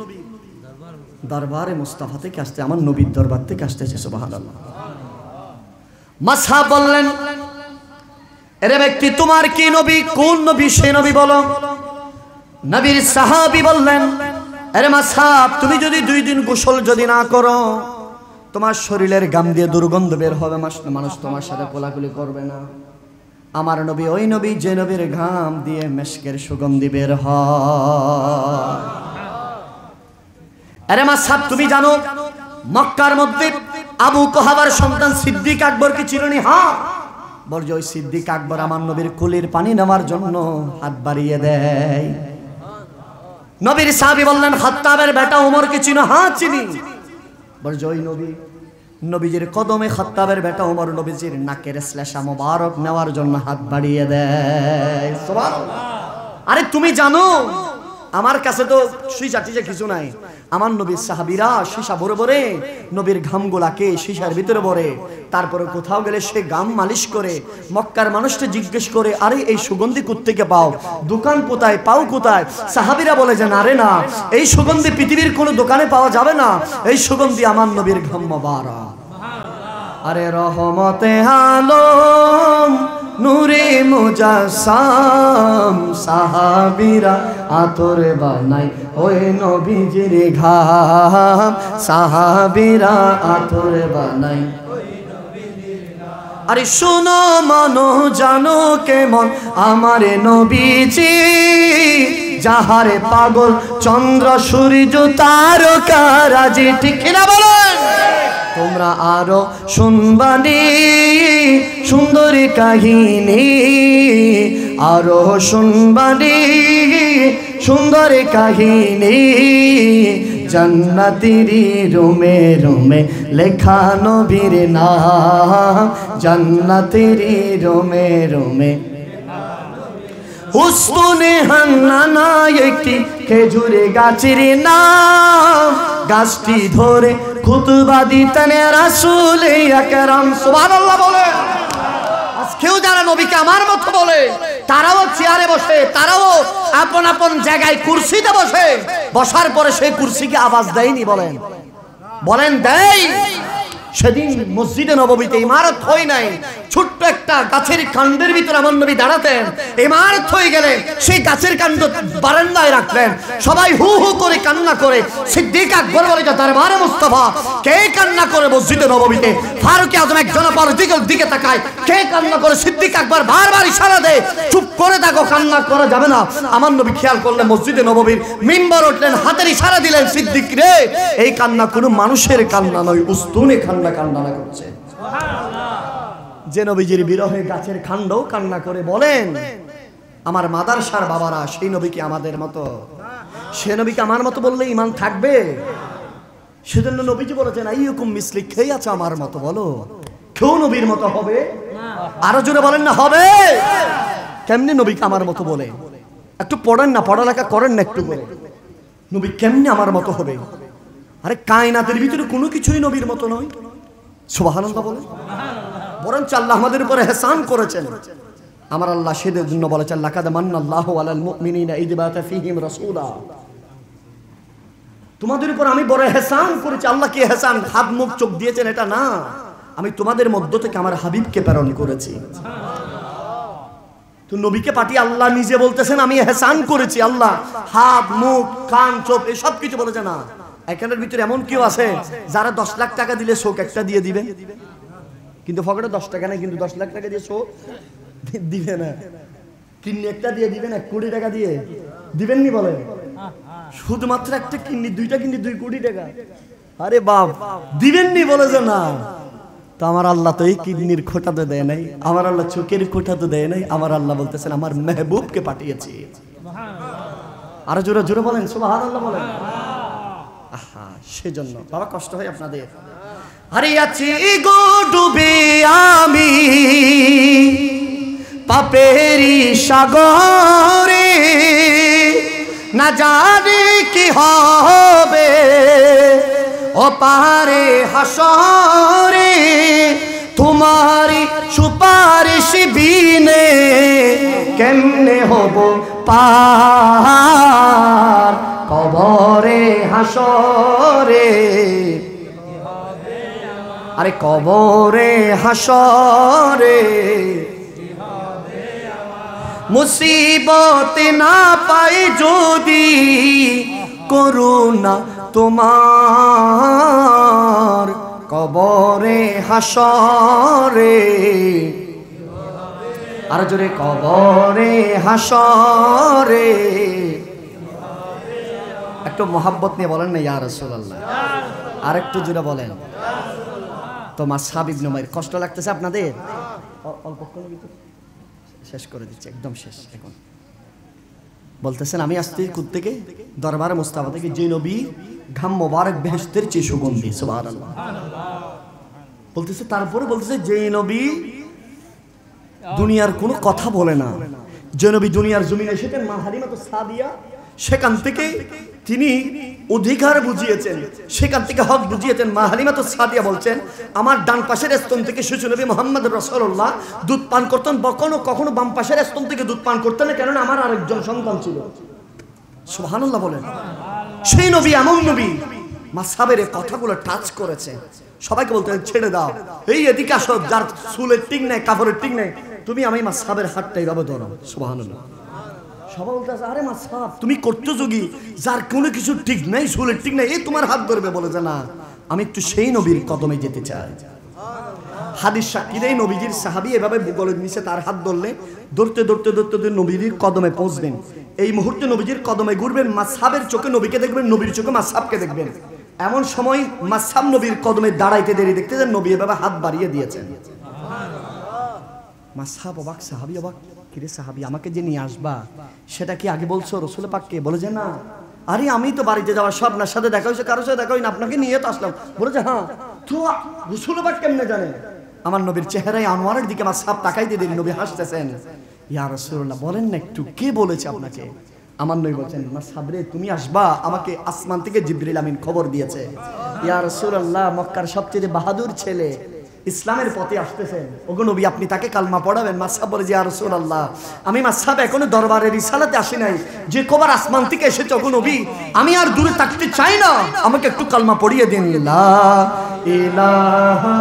দরবারে মুস্তাফা থেকে আসতে, আমার নবীর দরবার থেকে আসতেছে। সুবহানাল্লাহ। মাসআব বললেন এরে ব্যক্তি তোমার কি নবী? কোন নবী? সে নবী বলো। নবীর সাহাবী বললেন আরে মাসআব তুমি যদি 2 দিন গোসল যদি না করো, তোমার শরীরের গাম দিয়ে দুর্গন্ধ বের হবে, মানুষ তোমার সাথে কোলাকুলি করবে না। আমার নবী ওই নবী যে নবীর ঘাম দিয়ে মেশকের সুগন্ধি বের হয়। আরে মাসআব তুমি জানো মক্কার মধ্যে আবু কুহাবার সন্তান সিদ্দিক আকবর কি চিরনি? হ্যাঁ। বল যে ওই সিদ্দিক আকবর আমার নবীর কুলির পানি নেওয়ার জন্য হাত বাড়িয়ে দেয়। নবীর সাহাবী বললেন খাত্তাবের বেটা ওমর কি চিনো? হ্যাঁ চিনি। বল যে ওই নবীজির কদমে খাত্তাবের বেটা ওমর নবীজির নাকের শ্লেষা মোবারক নেওয়ার জন্য হাত বাড়িয়ে দেয়। সুবহানাল্লাহ। আরে তুমি জানো আমার কাছে তো সীসা টিসা কিছু নাই, আমার নবীর সাহাবীরা সীসা ভরে ভরে নবীর ঘামগুলাকে সীসার ভিতরে ভরে, তারপরে কোথাও গেলে সে গাম মালিশ করে মক্কার মানুষকে জিজ্ঞেস করে, আরে এই সুগন্ধি কোত্থেকে পাও, দোকান কোথায় পাও কোথায়? সাহাবীরা বলে যে না রে না, এই সুগন্ধি পৃথিবীর কোনো দোকানে পাওয়া যাবে না, এই সুগন্ধি আমার নবীর ঘাম মোবারক। আরে রহমতে আলম নূরে মুজাসসাম সাহাবীরা আতর বানাই ওই নবীজির ঘাম, সাহাবীরা আতর বানাই। আরে শোনো মনো জানো কেমন আমার নবীজি, যাহারে পাগল চন্দ্র সূর্য তারকারাজি, ঠিক কিনা বলেন? তোমরা আরো শুনবানি সুন্দরী কাহিনী, আরো শুনবানি সুন্দরী কাহিনী, জান্নাতেরি রুমে রুমে লেখা নবীর নাম, জান্নাতেরি রুমে রুমে। উস্তুনে হান্নানা একটি খেজুরে গাছের নাম, গাছটি ধরে খুতবা দিতেন রাসূল আকরাম। সুবহানাল্লাহ বলে। আজকেও যারা নবীকে আমার মতো বলে তারাও চেয়ারে বসে, তারাও আপন আপন জায়গায় কুরসিতে বসে, বসার পরে সেই কুরসিকে আওয়াজ দেয়নি, বলেন বলেন দেয়? সেদিন মসজিদে নববীতে ইমারত হয় নাই, ছোট্ট একটা গাছের কাণ্ডের ভিতরে আমার নবী দাঁড়াতেন, ইমারত হয়ে গেলে সেই গাছের কাণ্ড বারান্দায় রাখলেন, সবাই হু হু করে কান্না করে। সিদ্দিক আকবর বলে যে দরবারে মুস্তাফা, কে কান্না করে মসজিদে নববীতে? ফারুক আজম একজন পর দিকে তাকায়, কে কান্না করে? সিদ্দিক আকবর বারবার ইশারা দেয়, চুপ করে থাকো, কান্না করা যাবে না। আমার নবী খেয়াল করলেন মসজিদে নববীর মিম্বর উঠলেন, হাতের ইশারা দিলেন, সিদ্দিক রে এই কান্না কোনো মানুষের কান্না নয়, উস্তুনে কান্না করছে। যে নবীজির বিরহে গাছের কাণ্ডও কান্না করে। বলেন আমার মাদারসার বাবারা, সেই নবীকে আমাদের মতো, সে নবীকে আমার মতো বললে ঈমান থাকবে? সেজন্য নবীজি বলেছেন আইয়ুকুম মিসলি, কে আছে আমার মতো বলো? কেউ নবীর মতো হবে? আরো জোরে বলেন না হবে? কেমনে নবীকে আমার মতো বলে? একটু পড়েন না, পড়ালেখা করেন না একটু করে, নবী কেমনে আমার মতো হবে? আরে কায়নাতের ভিতরে কোনো কিছুই নবীর মতো নয়। সুবহানাল্লাহ বলেন। বরঞ্চ আল্লাহ আমাদের উপরে ইহসান করেছেন। আমার আল্লাহ সেদের জন্য বলেছেন লাকাদ মান্নাল্লাহু আলাল মুমিনিনা ইয বাআসা ফীহিম রাসূলা, তোমাদের উপর আমি বড় ইহসান করেছি। আল্লাহ কি ইহসান হাত মুখ চোখ দিয়েছেন এটা না, আমি তোমাদের মধ্য থেকে আমার হাবিবকে প্রেরণ করেছি। তো নবীকে পাঠিয়ে আল্লাহ নিজে বলতেছেন আমি ইহসান করেছি। আল্লাহ হাত মুখ কান চোখ এই সব কিছু বলেছে না। এখানের ভিতরে এমন কেউ আছে যারা 10 লাখ টাকা দিলে শোক একটা দিয়ে দিবেন, কিন্তু পকেটে 10 টাকা নেই, কিন্তু 10 লাখ টাকা দিয়ে শোক দিবে না? কিডনি একটা দিয়ে দিবেন 1 কোটি টাকা দিয়ে দিবেন নি? বলেন শুধুমাত্র একটা কিডনি, 2টা কিডনি 2 কোটি টাকা, আরে বাপ দিবেন নি? বলেছে না। তো আমার আল্লাহ তো এই কিডনির খোঁটা তো দেয় নাই, আমার আল্লাহ চোখের খোঁটা তো দেয় নাই, আমার আল্লাহ বলতেছেন আমার মেহবুবকে পাঠিয়েছি। আরো জোরে জোরে বলেন সুবহানাল্লাহ বলেন। আহা, সেজন্য বাবা কষ্ট হয় আপনাদের। আরে আছি গো ডুবে আমি পাপেরি সাগরে, না জানি কি হবে ও পারে হাসরে, তোমারি সুপারিশ বিনে কেমনে হব পার কবরে হাসরে। আরে কবরে হাসরে মুসিবত না পাই যদি করুণা তোমার, কবরে হাসরে। আর জোরে কবরে হাসরে। একটু মোহাব্বত নিয়ে বলেন না ইয়া রাসূলুল্লাহ, আর একটু জোরে বলেন। তো মাসহাব ইবনে উমাইর, কষ্ট লাগতেছে আপনাদের? অল্পক্ষণ শেষ করে দিচ্ছি, একদম শেষ। এখন বলতেছেন আমি আসছি কুদ থেকে, দরবারে মুস্তাফা থেকে, যে নবী ঘাম মোবারক বেহেশতের চেয়ে সুগন্ধি। সুবহানাল্লাহ বলতেছে। তারপরে বলতেছে যে নবী দুনিয়ার কোনো কথা বলে না, যে নবী দুনিয়ার জমিনে এসেছেন, মা হালিমাতুস সাদিয়া সেখান থেকে তিনি অধিকার বুঝিয়েছেন, সেখান থেকে হক বুঝিয়েছেন। মা হালিমাতুস সাদিয়া বলছেন, আমার ডান পাশের স্তন থেকে শিশু নবী মুহাম্মদ রাসূলুল্লাহ দুধ পান করতেন, কখনো কখনো বাম পাশের স্তন থেকে দুধ পান করতেন না, কেননা আমার আরেকজন সন্তান ছিল। সুবহানাল্লাহ বলেন। সেই নবী এমন নবী মাসহাবের এই কথাগুলো টাচ করেছে। সবাইকে বলতে ছেড়ে দাও, এই এদিকে আসো, যার চুলের টিক নেই, কাপড়ের টিক নেই, তুমি আমি মাসহাবের হাতটা এইভাবে ধরো। সুবহানাল্লাহ। সবাই বলতে আছে, আরে মাসহাব তুমি করতে যোগী, যার কোনো কিছু ঠিক নাই, চুলের ঠিক নাই, এই তোমার হাত ধরবে? বলে যে না, আমি একটু সেই নবীর কদমে যেতে চাই। হাদিস সাক্ষী দেয়, নবীজির সাহাবী এভাবে গলের নিচে তার হাত ধরলে ধরতে ধরতে ধরতে নবীর কদমে পৌঁছবেন। এই মুহূর্তে নবীজির কদমে ঘুরবেন, মাসহাবের চোখে নবীকে দেখবেন, নবীর চোখে মাসহাবকে দেখবেন। এমন সময় মাসহাব নবীর কদমে দাঁড়াইতে দেরি দেখতে যান, নবী এভাবে হাত বাড়িয়ে দিয়েছেন। মাসহাব অবাক, সাহাবী অবাক, কিরে সাহাবী আমাকে যে নিয়ে আসবা সেটা কি আগে বলছো রাসূল পাককে? বলে যে না, আরে আমি তো বাড়িতে যাওয়ার সব না, সাথে দেখা হয়েছে, কারোর সাথে দেখা হয়নি, আপনাকে নিয়ে তো আসলাম। বলে যে হ্যাঁ, তো রাসূল পাক কেমনে জানে? আমার নবীর চেহারায় আনোয়ারের দিকে মাসহাব তাকাইতে দেরি, নবী হাসতেছেন। ইয়া রাসূলুল্লাহ বলেন না একটু, কে বলেছে আপনাকে? আমার নবী বলছেন, মাসহাব রে তুমি আসবা, আমাকে আসমান থেকে জিবরিল আমিন খবর দিয়েছে। ইয়া রাসূলুল্লাহ মক্কার সবচেয়ে বাহাদুর ছেলে ইসলামের পথে আসতেছেন, ওগো নবী আপনি তাকে কালমা পড়াবেন। মাসহাব বলে যে ইয়া রাসূলুল্লাহ আমি মাসহাব এখনো দরবারে রিসালাতে আসি নাই, যে খবর আসমান থেকে এসেছে ওগো নবী আমি আর দূরে থাকতে চাই না, আমাকে একটু কালমা পড়িয়ে দিন। লা ইলাহা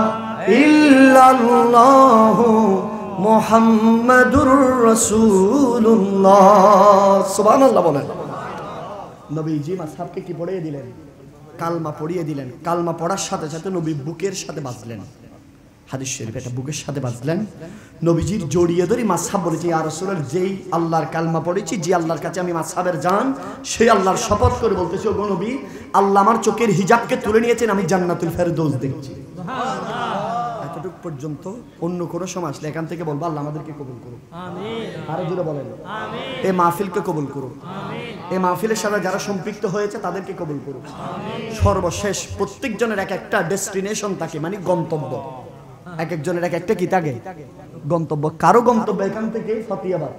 ইল্লাল্লাহ মুহাম্মাদুর রাসূলুল্লাহ। সুবহানাল্লাহ বলেন। নবীজি মাসহাবকে কি পড়িয়ে দিলেন? কালমা পড়িয়ে দিলেন। কালমা পড়ার সাথে সাথে নবী বুকের সাথে বাজলেন। হাদিস শরীফ এটা, বুকের সাথে বাজলেন। নবীজির জড়িয়ে ধরে মাসহাব বলেছে, ইয়া রাসূলুল্লাহ যেই আল্লাহর কালমা পড়েছি, যে আল্লাহর কাছে আমি মাসহাবের জান, সেই আল্লাহর শপথ করে বলতেছি ওগো নবী আল্লাহ আমার চোখের হিজাবকে তুলে নিয়েছেন, আমি জান্নাতুল ফেরদৌস দেখছি। এতটুকু পর্যন্ত। অন্য কোনো সময় আসলে এখান থেকে বলবো আল্লাহ আমাদেরকে কবুল করুন, আমিন। আরো জোরে বলেন, আমিন। এই মাহফিলকে কবুল করুন, আমিন। এই মাহফিলের সাথে যারা সম্পৃক্ত হয়েছে তাদেরকে কবুল করুন, আমিন। সর্বশেষ প্রত্যেকজনের এক একটা ডেস্টিনেশন থাকে, মানে গন্তব্য। এক একজনের এক একটা কি থাকে? গন্তব্য। কারো গন্তব্য এখান থেকে ফতিয়াবাদ,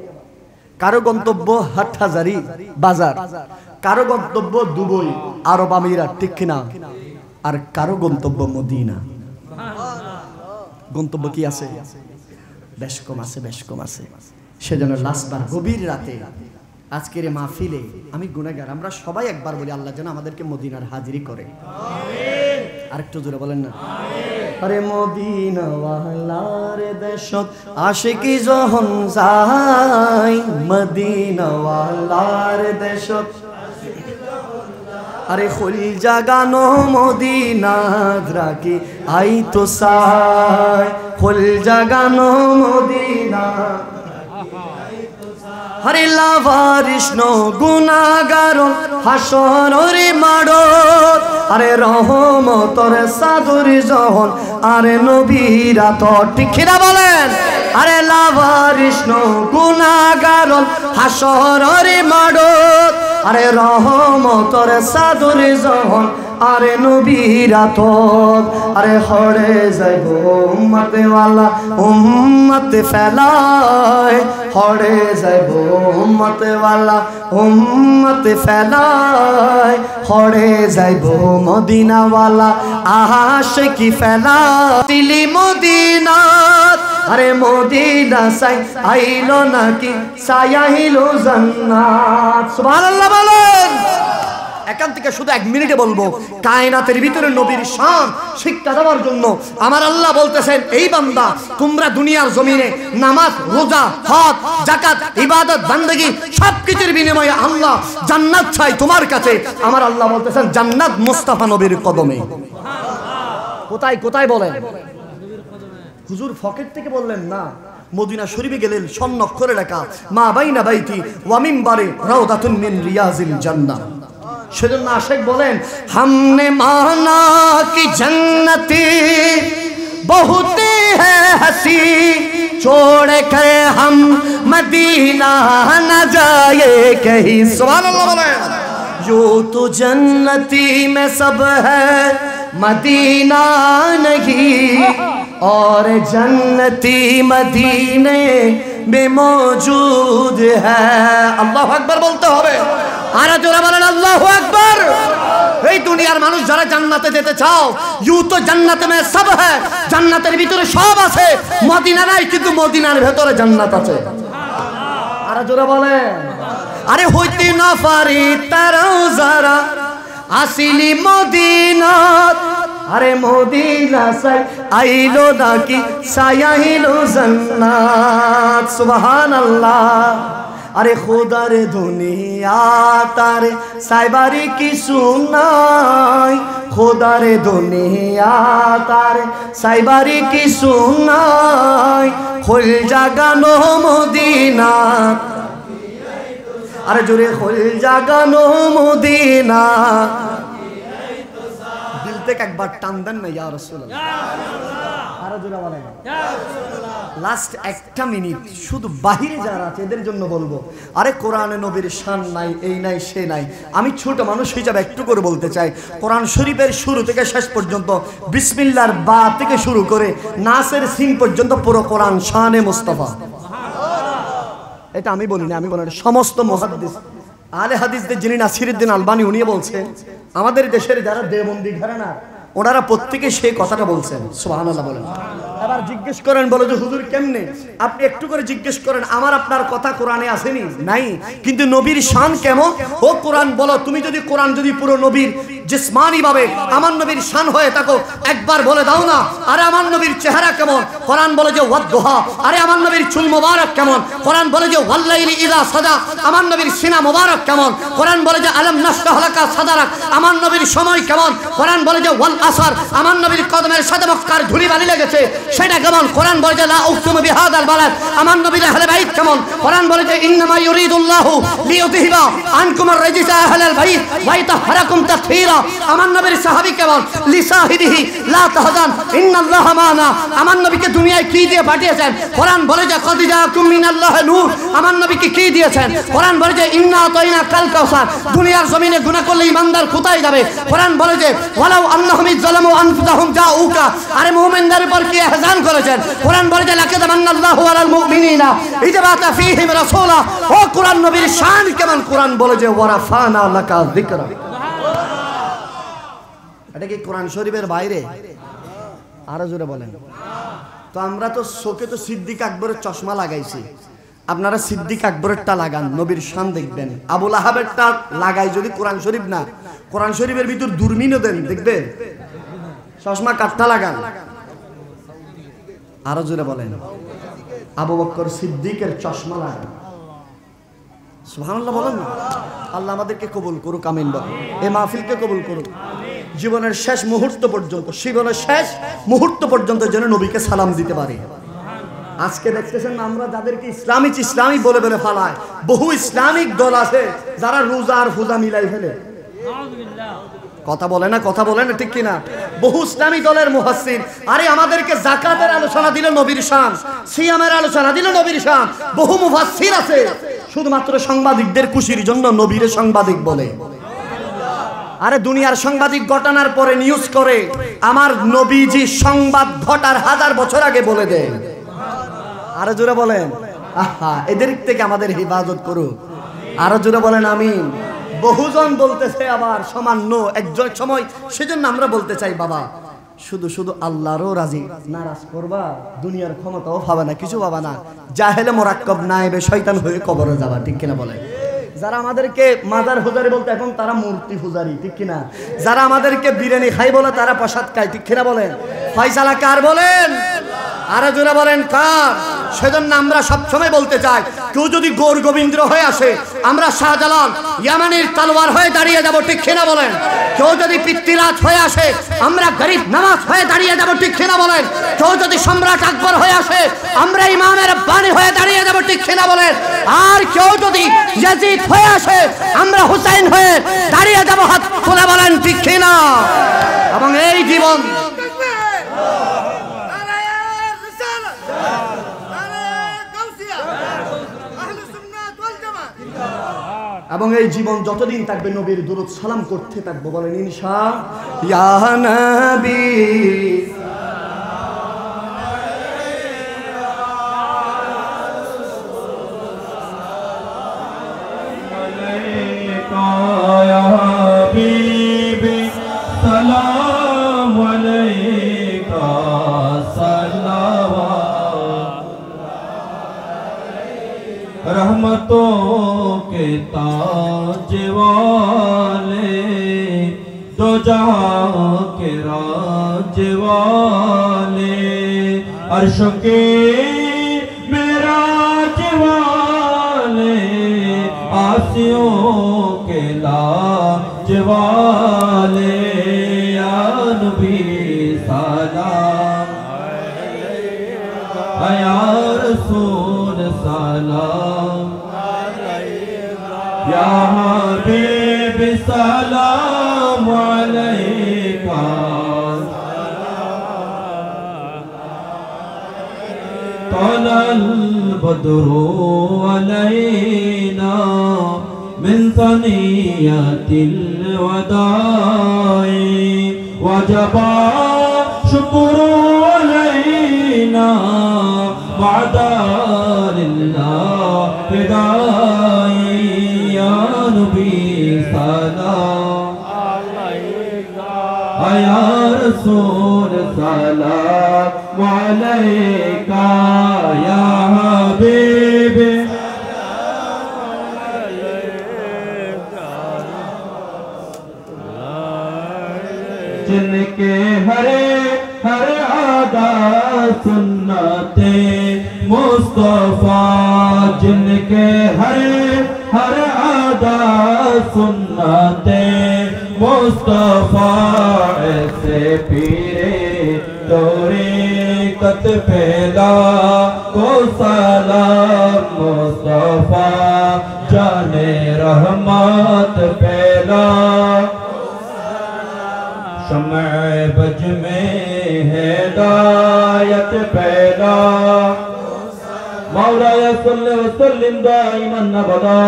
কারো গন্তব্য হাটহাজারি বাজার, কারো গন্তব্য দুবাই আরব আমিরাত, ঠিক কিনা? আর কারো গন্তব্য মদিনা। গন্তব্য কি আছে? বেশ কম আছে, বেশ কম আছে। সেজন্য লাস্টবার গভীর রাতে আজকের এই মাহফিলে আমি গুনাহগার, আমরা সবাই একবার বলি আল্লাহ যেন আমাদেরকে মদিনার হাজিরি করে, আমিন। আরেকটু জোরে বলেন না, আমিন। আরে মদিনা ওয়ালার দেশত আশিকি যখন যায়, মদিনা ওয়ালার দেশত আরে খুল জাগানো মদিনাত রাখি আই তো সাই, খুল জাগানো মদিনা আরে লাভারিস নো গুনাহগার হাসরের মাড়ত, আরে রহমতের সাদর যখন আরে নবীরা তো ঠিকরা বলেন, আরে লাভারিস নো গুনাহগার হাসরের মাড়ত, আরে রহমতের সাদর যখন আরে নবীরা তো আরে হরে যাইব উম্মতে ওয়ালা উম্মতে ফেলায়, হরে যাইব উম্মতে ওয়ালা উম্মতে ফেলায়, হরে যাইব মদিনা ওয়ালা আশিকি ফেলায়। দিলি মদিনাত আরে মদিনা সাই আইলো নাকি সাই আইলো জান্নাত। সুবহানাল্লাহ বলেন। এখান থেকে শুধু 1 মিনিটে বলবো, কায়নাতের ভিতরে নবীর শান শিক্ষা দেওয়ার জন্য আমার আল্লাহ বলতেছেন, এই বান্দা তোমরা দুনিয়ার জমিনে নামাজ রোজা হজ যাকাত ইবাদত বান্দেগী সবকিছুর বিনিময়ে আল্লাহ জান্নাত চাই তোমার কাছে। আমার আল্লাহ বলতেছেন জান্নাত মুস্তাফা নবীর কদমে। কোথায় কোথায় বলেন? হুজুর ফকেট থেকে বললেন না, মদিনা শরীফে গেলেন স্বর্ণাক্ষরে লেখা মা বাইনা বাইতি ওয়া মিনবারে রাউদাতুন মিন রিয়াজিল জান্নাহ। সেজন্য আশেক বলেন, हमने माना कि जन्नती बहुत है हंसी, छोड़ कर हम मदीना न जाए कहीं। सुभान अल्लाह बोलें। जो तो जन्नती में सब है मदीना नहीं, और जन्नती मदीने में मौजूद है। अल्लाह अकबर बोलते होवे। আর জোরে বলেন আল্লাহু আকবার। এই দুনিয়ার মানুষ যারা জান্নাতে যেতে চাও, ইউ তো জান্নাতে মে সব হ্যায়, জান্নাতের ভিতরে সব আছে, মদিনা নাই কিন্তু মদিনার ভেতরে জান্নাত আছে। আর জোরে বলেন। আরে হইতে না পারি তারাও যারা আসিলি মদিনাত, আরে মদিনা সাই আইলো নাকি সায়াইলো জান্নাত। সুবহানাল্লাহ। আরে খোদার দুনিয়া তারে সাইবারি কিছু নাই, খোদার দুনিয়া তারে সাইবারি কিছু নাই, খোল জাগানো মদিনা, আরে জোরে খোল জাগানো মদিনা। দিল থেকে একবার টান দেন না ইয়া রাসূলুল্লাহ। আরে জোরে বলেন। লাস্ট একটা মিনিট শুধু বাহিরে যারা আছে এদের জন্য বলবো, আরে কোরআনে নবীর শান নাই, এই নাই সে নাই। আমি ছোট মানুষ হিসাবে একটু করে বলতে চাই, কোরআন শরীফের শুরু থেকে শেষ পর্যন্ত বিসমিল্লাহর বা থেকে শুরু করে নাসের সিন পর্যন্ত পুরো কোরআন শানে মুস্তাফা। এটা আমি বলি না, আমি বলি সমস্ত মুহাদ্দিস আলে হাদিসদের যিনি নাসিরউদ্দিন আলবানী উনি বলছেন, আমাদের দেশের যারা দেওবন্দি ঘরানা ওনারা প্রত্যেকে সেই কথাটা বলছেন। সুবহানাল্লাহ বলেন। আবার জিজ্ঞেস করেন বলে যে হুজুর কেমনে, আপনি একটু করে জিজ্ঞেস করেন আমার আপনার কথা কোরআনে আসেনি নাই, কিন্তু নবীর শান কেমন ও কোরআন বলো। তুমি যদি কোরআন যদি পুরো নবীর জিসমানি ভাবে আমার নবীর শান হয়ে থাকো একবার বলে দাও না, আরে আমার নবীর চেহারা কেমন, কোরআন বলে যে ওয়াদদুহা, আরে আমার নবীর চুল মোবারক কেমন, কোরআন বলে যে ওয়াল্লাইলি ইযা সাজা, আমার নবীর সিনা মোবারক কেমন, কোরআন বলে যে আলাম নাশরাহ লাকা সাদরাক, আমার নবীর সময় কেমন, কোরআন বলে যে ওয়াল আসর, আমার নবীর কদমের সাথে মক্কার ধুলি বালি লেগেছে সেটা কেমন, কোরআন বলে যে লা উকসিমু বিহাদাল বালাদ, আমার নবীর আহলে বাইত কেমন, কোরআন বলে যে ইন্নামা ইউরিদুল্লাহু লিইউযহিবা আনকুম আর-রিজসা আহলাল বাইত ওয়া ইতাহহারাকুম তাতহীরা, আমার নবীর সাহাবী কেমন, লিসাহিদিহি লা তাহজান ইন্নাল্লাহা মা'না, আমার নবীকে দুনিয়ায় কি দিয়ে পাঠিয়েছেন, কোরআন বলে যে কদ জাআকুম মিনাল্লাহি নূর, আমার নবীকে কি দিয়েছেন, কোরআন বলে যে ইন্না আতাইনা কাল কাউসার, দুনিয়ার জমিনে গুনাহ করলে ইমানদার কোথায় যাবে, কোরআন বলে যে ওয়ালাউ আন্নাহুম ইযলামু আনফুসাহুম জাউকা, আরে মুমিনদের উপর কি ইহসান করেছেন, কোরআন বলে যে লাকাদ মান্নাল্লাহু আলাল মুমিনিনা ইযা বাতা ফীহিম রাসূলা, ও কোরআন নবীর শান কেমন, কোরআন বলে যে ওয়ারাফানা লাকা যিকরা। এটা কি কোরআন শরীফের বাইরে? আরো জোরে বলেন। তো আমরা তো চোখে তো সিদ্দিক আকবরের চশমা লাগাইছি, আপনারা সিদ্দিক আকবরেরটা লাগান, নবীর শান দেখবেন। আবু লাহাবেরটা লাগাই যদি কোরআন শরীফ না, কোরআন শরীফের ভিতর দূরবীনও দেন দেখবে, চশমা কাঠটা লাগান। আরো জোরে বলেন। আবু বকর সিদ্দিকের চশমা লাগান। সুবহানাল্লাহ বলেন না। আল্লাহ আমাদেরকে কবুল করুক, আমিন বলেন। এই মাহফিলকে কবুল করুক, জীবনের শেষ মুহূর্ত পর্যন্ত, জীবনের শেষ মুহূর্ত পর্যন্ত যেন নবীকে সালাম দিতে পারি। আজকে দেখতেছেন আমরা যাদেরকে ইসলামী বলে বলে ফালায়, বহু ইসলামিক দল আছে যারা রোজা আর ফুজা মিলাই ফেলে। কথা বলে না, কথা বলে না, ঠিক কিনা? বহু ইসলামী দলের মুহাসসির, আরে আমাদেরকে যাকাতের আলোচনা দিল নবীর শান, সিয়ামের আলোচনা দিল নবীর শান। বহু মুফাসসির আছে শুধুমাত্র সাংবাদিকদের খুশির জন্য নবীর সাংবাদিক বলে। আরে দুনিয়ার সাংবাদিক ঘটনার পরে নিউজ করে, আমার নবীজি সংবাদ ঘটার 1000 বছর আগে বলে দেয়। আরো জোরে বলেন আহা, এদের থেকে আমাদের হেফাজত করুক। আরো জোরে বলেন আমিন। বহুজন বলতেছে আবার সামান্য একজন সময়, সেজন্য আমরা বলতে চাই বাবা শুধু শুধু আল্লাহরও রাজি নারাজ করবা, দুনিয়ার ক্ষমতাও পাবে না, কিছু পাবে না, জাহেলে মোরাক্কব নায়েবে শয়তান হয়ে কবরে যাবা, ঠিক কিনা বলে? যারা আমাদেরকে মাজার পূজারি বলতে এখন তারা মূর্তি পূজারি, ঠিক কিনা? যারা আমাদেরকে বিরিয়ানি খাই বলে তারা প্রসাদ খায়, ঠিক কিনা বলেন? ফয়সালা কার বলেন? আরে জোরে বলেন কার? সেজন্য আমরা সবসময় বলতে চাই, কেউ যদি গৌর গোবিন্দ হয়ে আসে আমরা শাহজালাল ইয়ামানির তলোয়ার হয়ে দাঁড়িয়ে যাব, ঠিক কিনা বলেন? কেউ যদি পৃথ্বীরাজ হয়ে আসে আমরা গরিব নওয়াজ হয়ে দাঁড়িয়ে যাব, ঠিক কিনা বলেন? কেউ যদি সম্রাট আকবর হয়ে আসে আমরা ইমামের বাণী হয়ে দাঁড়িয়ে যাব, ঠিক কিনা বলেন? আর কেউ যদি ইয়াজিদ হয়ে আসে আমরা হুসাইন হয়ে দাঁড়িয়ে যাব, হাত তুলে বলেন ঠিক কিনা? এবং এই জীবন এবং এই জীবন যতদিন থাকবে নবীর দুরূদ সালাম করতে থাকবো, বলেন ইনশাআল্লাহ। ইয়া নবী সালাম रहमतों के ताज वाले, दो जहां के राज वाले, अर्श के मेराज वाले, आसियों के लाज वाले, या नबी सलाम, या रसूल सलाम, या हबीब सलाम अलैका, तलल बद्रु अलैना मिन सनियतिल वदाई, वजबा शुक्र अलैना बअदा लिल्लाह फिदाई, या नबी सलाम या रसूल सलाम अलैका, या हबीब जिनके हरे हर आदा सुन्नते मुस्तफा, जिनके हरे हर आदा सुन्नते मुस्तफा, ऐसे पीरे तौरीकत पहला को सलाम मुस्तफा, जाने रहमत पहला, शम्अ बज में हिदायत पहला, मौलाया सल्लि व सल्लिम दाइमन अबदा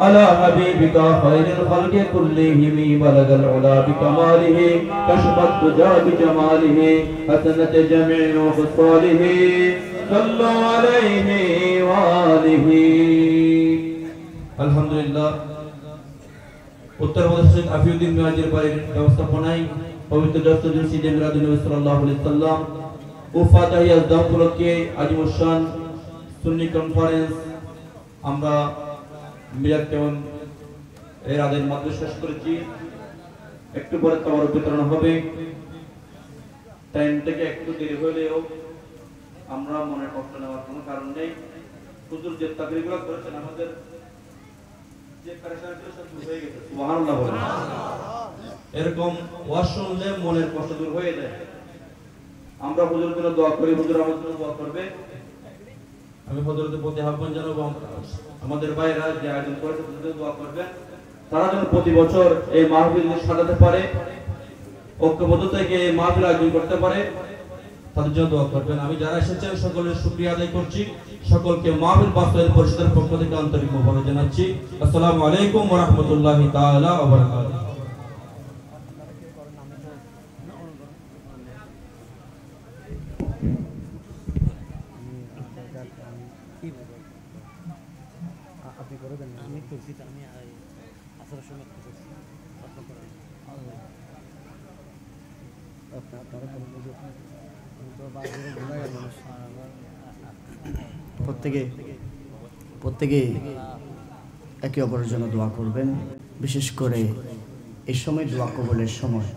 अला हबीबिका खैरिल खल्क़ि कुल्लिहिम, बलगल उला बिकमालिहि, कशफत तुजा बिजमालिहि, हसनत जमीउ खसालिहि, सल्लु अलैहि व आलिहि। আলহামদুলিল্লাহ উত্তরপ্রদেশের আফিউদ্দিন মিরাজের বাড়ির ব্যবস্থাপনায় পবিত্র দস্তদুল সিদে মিলাদুন নবী সাল্লাল্লাহু আলাইহি সাল্লাম ও ফাতাহিয়া দাম উপলক্ষে আজিমুসান সুন্নি কনফারেন্স আমরা মিলাদ কেমন এর আদের মাধ্যমে শেষ করেছি। একটু পরে তাওয়ার বিতরণ হবে। টাইম থেকে একটু দেরি হলেও আমরা মনে কষ্ট নেওয়ার কোনো কারণ নেই। হুজুর যে তাকরীরগুলো করেছেন আমাদের যে প্রেশার ছিল সব দূর হয়ে গেছে। সুবহানাল্লাহ বলেন। এরকম ওয়াজ শুনলে মনের কষ্ট দূর হয়ে যায়। আমরা হুজুরের জন্য দোয়া করি, হুজুর আমাদের জন্য দোয়া করবে। আমি হুজুরের প্রতি আহ্বান জানাবো আমাদের ভাইরা যে আয়োজন করেছে তাদের দোয়া করবেন। তারা যেন প্রতি বছর এই মাহফিল সাজাতে পারে, ঐক্যবদ্ধ থেকে এই মাহফিল আয়োজন করতে পারে, তাদের জন্য দোয়া করবেন। আমি যারা এসেছেন সকলের শুকরিয়া আদায় করছি। সকলকে মাহফিল বাস্তবায়ন পরিষদের পক্ষ থেকে আন্তরিক মোবারক জানাচ্ছি। আসসালামু আলাইকুম ওয়া রাহমাতুল্লাহি তাআলা ওয়া বারাকাতুহু। প্রত্যেকে একে অপরের জন্য দোয়া করবেন। বিশেষ করে এই সময় দোয়া কবুলের সময়।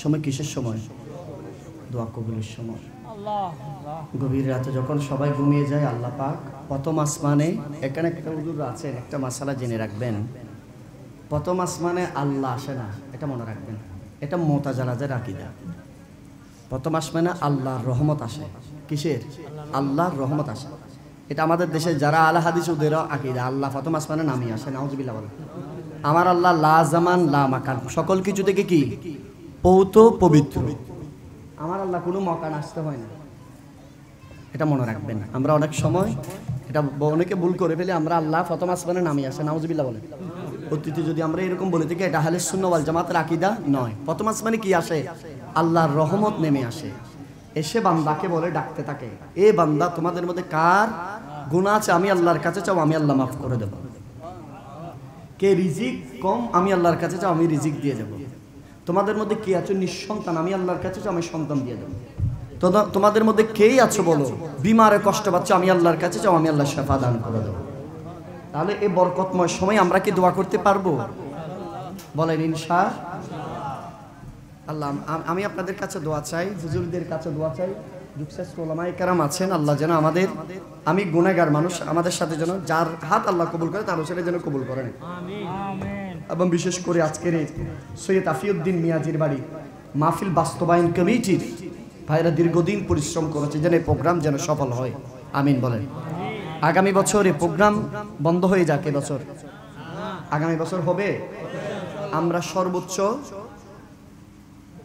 সময় কিসের সময়? দোয়া কবুলের সময়। গভীর রাতে যখন সবাই ঘুমিয়ে যায়, আল্লাহ পাক প্রথম আসমানে, এখানে একটা হুজুর আছেন, একটা মাসালা জেনে রাখবেন। প্রথম আসমানে আল্লাহ আসে না, এটা মনে রাখবেন। এটা মুতাজালাদের আকীদা। প্রথম আসমানে আল্লাহর রহমত আসে। কিসের? আল্লাহর রহমত আসে। এটা আমাদের দেশে যারা আলা হাদিস ওদের আকীদা, আল্লাহ প্রথম আসমানে নামিয়ে আসে। নাউজুবিল্লাহ বলেন। আমার আল্লাহ লা জামান লা মাকান, সকল কিছু থেকে কি পৌত পবিত্র। আমার আল্লাহ কোনো মকান আসতে হয় না, এটা মনে রাখবেন। আমরা অনেক সময় এটা অনেকে ভুল করে ফেলে, আমরা আল্লাহ প্রথম আসমানে নামিয়ে আসে। নাউজুবিল্লাহ বলেন। অতীতে যদি আমরা এরকম বলে থাকি, এটা আহলে সুন্নাহ ওয়াল জামাতের আকীদা নয়। প্রথম আসমানে কি আসে? আল্লাহর রহমত নেমে আসে, এসে বান্দাকে বলে, ডাকতে থাকে, এ বান্দা তোমাদের মধ্যে কার গুনাহ আছে আমি আল্লাহর কাছে চাও, আমি আল্লাহ মাফ করে দেব। কে রিজিক কম, আমি আল্লাহর কাছে চাও, আমি রিজিক দিয়ে দেব। তোমাদের মধ্যে কে আছো নিঃসন্তান, আমি আল্লাহর কাছে চাও, আমি সন্তান দিয়ে দেব। তো তোমাদের মধ্যে কেই আছো বলো বিমারে কষ্ট পাচ্ছ, আমি আল্লাহর কাছে চাও, আমি আল্লাহ শেফা দান করে দেবো। তাহলে এই বরকতময় সময় আমরা কি দোয়া করতে পারবো? বলেন ইনশাআল্লাহ। আমি আপনাদের কাছে দোয়া চাই, হুজুরদের কাছে দোয়া চাই, যুগশ্রেষ্ঠ ওলামায়ে কেরাম আছেন, আল্লাহ যেন আমাদের, আমি গুনাহগার মানুষ, আমাদের সাথে যেন যার হাত আল্লাহ কবুল করে তার ছেলে যেন কবুল করেন। এবং বিশেষ করে আজকের এই সৈয়দ আফিউদ্দিন মিয়াজির বাড়ি মাহফিল বাস্তবায়ন কমিটির ভাইরা দীর্ঘদিন পরিশ্রম করেছে যেন এই প্রোগ্রাম যেন সফল হয়, আমিন বলেন। আগামী বছর এই প্রোগ্রাম বন্ধ হয়ে যাক, এবছর আগামী বছর হবে। আমরা সর্বোচ্চ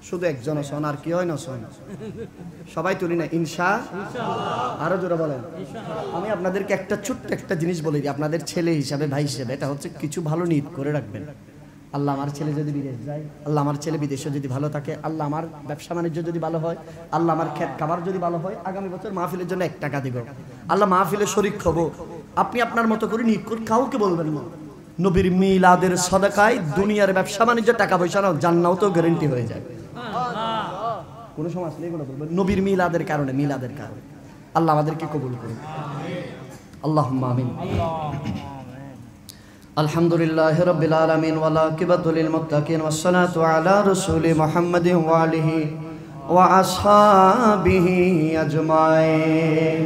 শুধু একজন শোন, আর কি হয় না শোন, সবাই তুলি না আরো জোরে বলেন। আমি আপনাদেরকে একটা ছোট্ট একটা জিনিস বলে দিই, আপনাদের ছেলে হিসাবে, ভাই হিসাবে, এটা হচ্ছে কিছু ভালো নিয়ত করে রাখবেন। আল্লাহ আমার ছেলে যদি বিদেশ যায়, আল্লাহ আমার ছেলে বিদেশে যদি ভালো থাকে, আল্লাহ আমার ব্যবসা বাণিজ্য যদি ভালো হয়, আল্লাহ আমার ক্ষেত খাবার যদি ভালো হয়, আগামী বছর মাহফিলের জন্য 1 টাকা দিব, আল্লাহ মাহফিলে শরীক হব। আপনি আপনার মতো করে নিয়ত করে কাউকে বলবেন না। নবীর মিলাদের সদকায় দুনিয়ার ব্যবসা বাণিজ্য টাকা পয়সা নাও, জান্নাত তো গ্যারান্টি হয়ে যায়। কোনো সমস্যা নেই, কোনো বলবেন নবীর মিলাদের কারণে, মিলাদের কারণে আল্লাহ আমাদেরকে কবুল করুন, আল্লাহুম্মা আমিন। আলহামদুলিল্লাহি রাব্বিল আলামিন ওয়া আকিবাতু লিল মুত্তাকিন ওয়াস সালাতু আলা রাসূলি মুহাম্মাদিন ওয়া আলিহি ওয়া আসহাবিহি আজমাইন।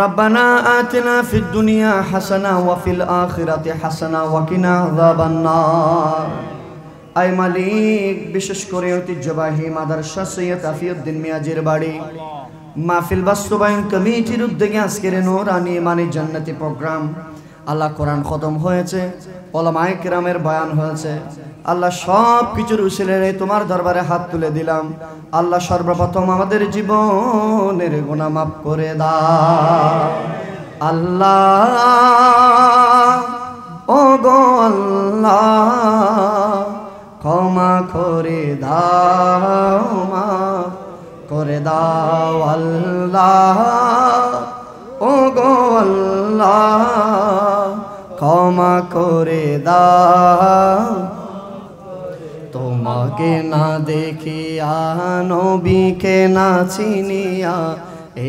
রব্বানা আতিনা ফিদ দুনিয়া হাসানা ওয়া ফিল আখিরাতি হাসানা ওয়া কিনা আযাবান নার। আয় মালিক, বিশেষ করে ঐতিহ্যবাহী মাদ্রাসা সৈয়দ আফিউদ্দিন মিয়াজির বাড়ি মাহফিল বাস্তবায়ন কমিটির উদ্যোগে আজকের নূরানি মানে জান্নাতি প্রোগ্রাম, আল্লাহ কোরআন খতম হয়েছে, ওলামায়ে কেরামের বয়ান হয়েছে, আল্লাহ সব কিছুর উসিলায় তোমার দরবারে হাত তুলে দিলাম। আল্লাহ সর্বপ্রথম আমাদের জীবনের গুনাহ মাফ করে দাও আল্লাহ, ও গো আল্লাহ ক্ষমা করে দাও, মাফ করে দাও আল্লাহ, ও গো আল্লাহ ক্ষমা করে দাও। তোমাকে না দেখিয়া নবীকে না চিনিয়া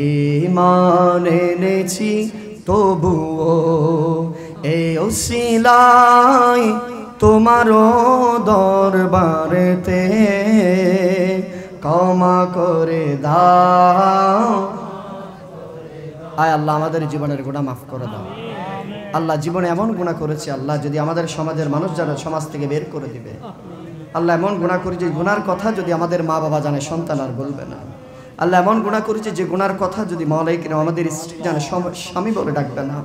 ঈমান এনেছি, তবুও এই ওসিলায় তোমারও দরবারেতে ক্ষমা করে দাও। আয় আল্লাহ আমাদের জীবনের গুনাহ মাফ করে দাও আল্লাহ। জীবনে এমন গুনাহ করেছি আল্লাহ, যদি আমাদের সমাজের মানুষ যারা সমাজ থেকে বের করে দিবে আল্লাহ। এমন গুনাহ করেছি, গুনার কথা যদি আমাদের মা বাবা জানে সন্তান আর বলবে না আল্লাহ। এমন গুনাহ করেছি যে গুনার কথা যদি মাওলাই কিনা আমাদের স্ত্রী জানে স্বামী বলে ডাকবে না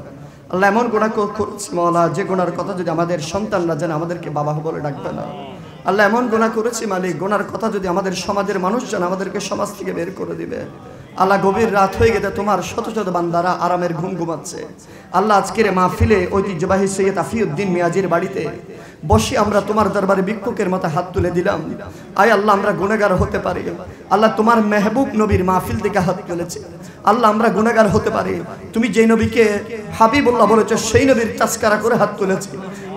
আল্লাহ। এমন গুনাহ করেছি মাওলা যে গুনার কথা যদি আমাদের সন্তানরা জানে আমাদেরকে বাবা বলে ডাকবে না আল্লাহ। এমন গুনাহ করেছি মালিক, গুনার কথা যদি আমাদের সমাজের মানুষ জানে আমাদেরকে সমাজ থেকে বের করে দিবে আল্লাহ। গভীর রাত হয়ে গেছে, তোমার শত শত বান্দারা আরামের ঘুম ঘুমাচ্ছে আল্লাহ। আজকের মাহফিলে ঐতিহ্যবাহী সৈয়দ আফিউদ্দিন মিয়াজির বাড়িতে বসে আমরা তোমার দরবারে ভিক্ষুকের মতো হাত তুলে দিলাম। আয় আল্লাহ, আমরা গুনাহগার হতে পারি আল্লাহ। তোমার মেহবুব নবীর মাহফিল থেকে হাত তুলেছে আল্লাহ, আমরা গুনাহগার হতে পারি। তুমি যেই নবীকে হাবিবুল্লাহ বলেছো সেই নবীর তাজকারা করে হাত তুলেছে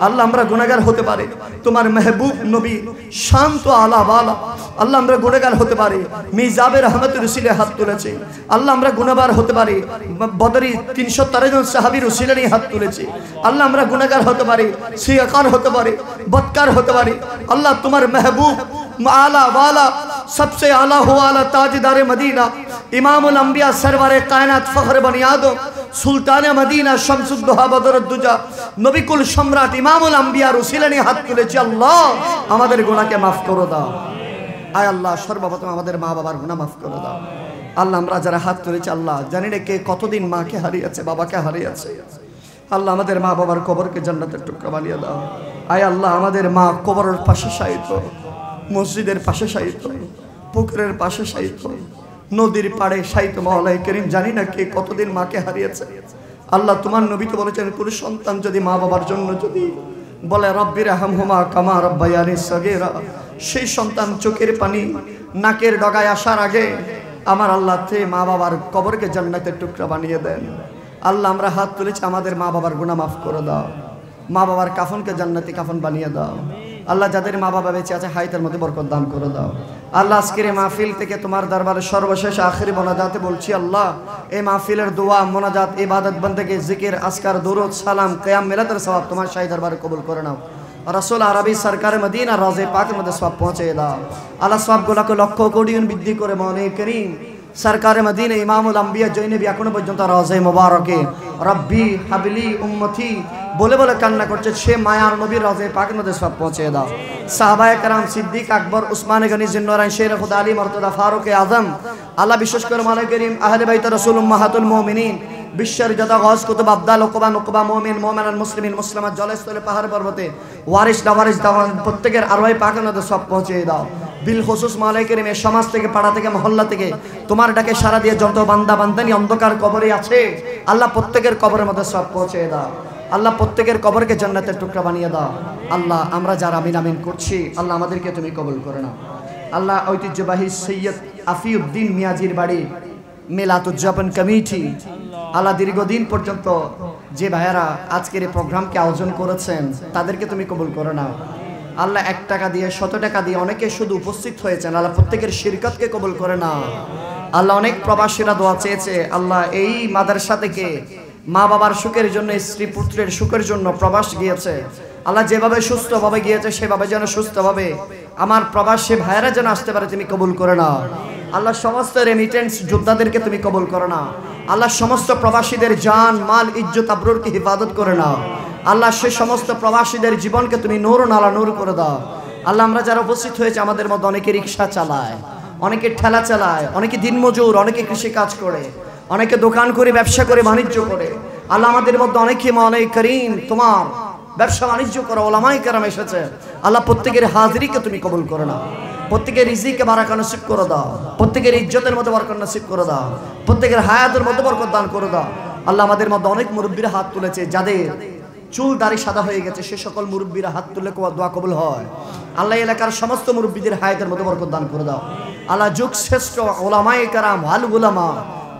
আল্লাহ, আমরা গুনাহগার হতে পারি। তোমার মেহবুব নবী শান্ত আলা বালা আল্লাহ, আমরা গুনাহগার হতে পারি। মিজাবের রহমতের উসিলে হাত তুলেছে আল্লাহ, আমরা গুনাহগার হতে পারি। বদরি 313 জন সাহাবীর উসিলে নিয়ে হাত তুলেছে আল্লাহ, আমরা গুনাহগার হতে পারি, সিয়াকার হতে পারি, বদকার হতে পারি আল্লাহ। তোমার মেহবুব আলা ওয়ালা सबसे आला हुआ आला ताजदार मदीना इमामुल अंबिया सरवारे कायनात फखर बनी आदम सुल्तान मदीना शमसुद्दोहा बदरुद्दुजा नबीकुल सम्राट इमामुल अंबिया रसूलनी हाथ तुलेছি আল্লাহ, আমাদের গুনাহকে maaf করে দাও। আয় আল্লাহ, সর্বপ্রথম আমাদের মা বাবার গুনাহ maaf করে দাও আল্লাহ। আমরা যারা হাত তুলেছি আল্লাহ, জানি না কে কতদিন মাকে হারিয়েছে, বাবাকে হারিয়েছে আল্লাহ। আমাদের মা বাবার কবরকে জান্নাতের টুকরা বানিয়ে দাও। আয় আল্লাহ, আমাদের মা কবরের পাশে শায়িত, মসজিদের পাশে শায়িত, পুকুরের পাশে শায়িত, নদীর পাড়ে শায়িত মাওলাই করিম, জানি না কে কতদিন মাকে হারিয়েছে আল্লাহ। তোমার নবী তো বলেছেন, কোন সন্তান যদি মা বাবার জন্য যদি বলে রব্বির হামহুমা কামা রব্বায়ানি সগীরা, সেই সন্তান চোখের পানি নাকের ডগায় আসার আগে আমার আল্লাহ তে মা বাবার কবরকে জান্নাতের টুকরা বানিয়ে দেন আল্লাহ। আমরা হাত তুলেছি, আমাদের মা বাবার গুনাহ মাফ করে দাও। মা বাবার কাফনকে জান্নাতি কাফন বানিয়ে দাও। আল্লাহ যাদের মা বাবা বেঁচে আছে হায়াতের মধ্যে বরকত দান করে দাও আল্লাহ আজকের এই মাহফিল থেকে তোমার দরবারে সর্বশেষ আখেরি মোনাজাতে বলছি আল্লাহ এই মাহফিলের দোয়া মোনাজাত ইবাদত বন্দেগী জিকির আসকার দুরুদ সালাম কিয়াম মিলাতের সওয়াব তোমার শাহী দরবারে কবুল করে নাও রাসূল আরবি সরকার মদিনা রওজে পাকের মধ্যে সওয়াব পৌঁছে দাও আল্লাহ সওয়াবগুলোকে লক্ষ কোটি গুণ বৃদ্ধি করে মওলা করিম সরকার মদিনা ইমামুল আম্বিয়া জৈনবী এখনো পর্যন্ত রওজে মোবারকে রব্বি হাবলি উম্মতি বলে বলে কান্না করছে সে মায়ার নবীর রওজে পাকের মধ্যে সওয়াব পৌঁছে দাও সাহাবায়ে কেরাম সিদ্দিক আকবর উসমান গনি জিন্নরাইন শের খুদা আলী মর্তদা ফারুক আযম আল্লাহ বিশেষ করে মওলা করিম আহলে বাইত রাসূল উম্মাহাতুল মুমিনিন বিশ্বের যত গজ কুতুব আবদাল ওকবা নকবা মুমিন মুমিনান মুসলিমিন মুসলিমাত জলস্থলে পাহাড় পর্বতে ওয়ারিস দাওয়ারিস দাওয়ান প্রত্যেকের আরওয়াহ পাকের মধ্যে সওয়াব পৌঁছে দাও বিল খুসুস মওলা করিম এই সমাজ থেকে পাড়া থেকে মহল্লা থেকে তোমার ডাকে সারা দিয়ে যত বান্দা বান্দানি অন্ধকার কবরে আছে আল্লাহ প্রত্যেকের কবরের মধ্যে সওয়াব পৌঁছে দাও আল্লাহ প্রত্যেকের কবরকে জান্নাতের টুকরা বানিয়ে দাও আল্লাহ আমরা যারা আমিন আমিন করছি আল্লাহ আমাদেরকে তুমি কবুল করে নাও আল্লাহ ঐতিহ্যবাহী সৈয়দ আফিউদ্দিন মিয়াজির বাড়ি মিলাদ উদযাপন কমিটি আল্লাহ দীর্ঘদিন পর্যন্ত যে ভাইয়ারা আজকের এই প্রোগ্রামকে আয়োজন করেছেন তাদেরকে তুমি কবুল করে নাও আল্লাহ 1 টাকা দিয়ে 100 টাকা দিয়ে অনেকে শুধু উপস্থিত হয়েছেন আল্লাহ প্রত্যেকের শিরকতকে কবুল করে নাও আল্লাহ অনেক প্রবাসীরা দোয়া চেয়েছে আল্লাহ এই মাদ্রাসা থেকে মা বাবার সুখের জন্য স্ত্রী পুত্রের সুখের জন্য প্রবাস গিয়েছে আল্লাহ যেভাবে সুস্থভাবে গিয়েছে সেভাবে যেন সুস্থভাবে আমার প্রবাসী ভাইয়েরা যেন আসতে পারে তুমি কবুল করে নাও আল্লাহ সমস্ত রেমিটেন্স যোদ্ধাদেরকে তুমি কবুল করো না আল্লাহ সমস্ত প্রবাসীদের জান মাল ইজ্জত আবরুরকে হিফাজত করে নাও আল্লাহ সে সমস্ত প্রবাসীদের জীবনকে তুমি নূর নালা নূর করে দাও আল্লাহ আমরা যারা উপস্থিত হয়েছে আমাদের মধ্যে অনেকে রিক্সা চালায় অনেকে ঠেলা চালায় অনেকে দিনমজুর অনেকে কৃষি কাজ করে অনেকে দোকান করে ব্যবসা করে বাণিজ্য করে আল্লাহ আমাদের মধ্যে অনেকে মওলা করিম তোমার ব্যবসা বাণিজ্য করা ওলামায়ে কেরাম এসেছে আল্লাহ প্রত্যেকের হাজিরিকে তুমি কবুল করে নাও প্রত্যেকের রিজিকে বারাকা নসিব করে দাও প্রত্যেকের ইজ্জতের মধ্যে বরকত নসিব করে দাও প্রত্যেকের হায়াতের মধ্যে বরকত দান করে দাও আল্লাহ আমাদের মধ্যে অনেক মুরব্বিরা হাত তুলেছে যাদের চুল দাড়ি সাদা হয়ে গেছে সে সকল মুরব্বিরা হাত তুলে দোয়া কবুল হয় আল্লাহ এলাকার সমস্ত মুরব্বিদের হায়াতের মধ্যে বরকত দান করে দাও আল্লাহ যুগ শ্রেষ্ঠ ওলামায়ে কেরাম আল উলামা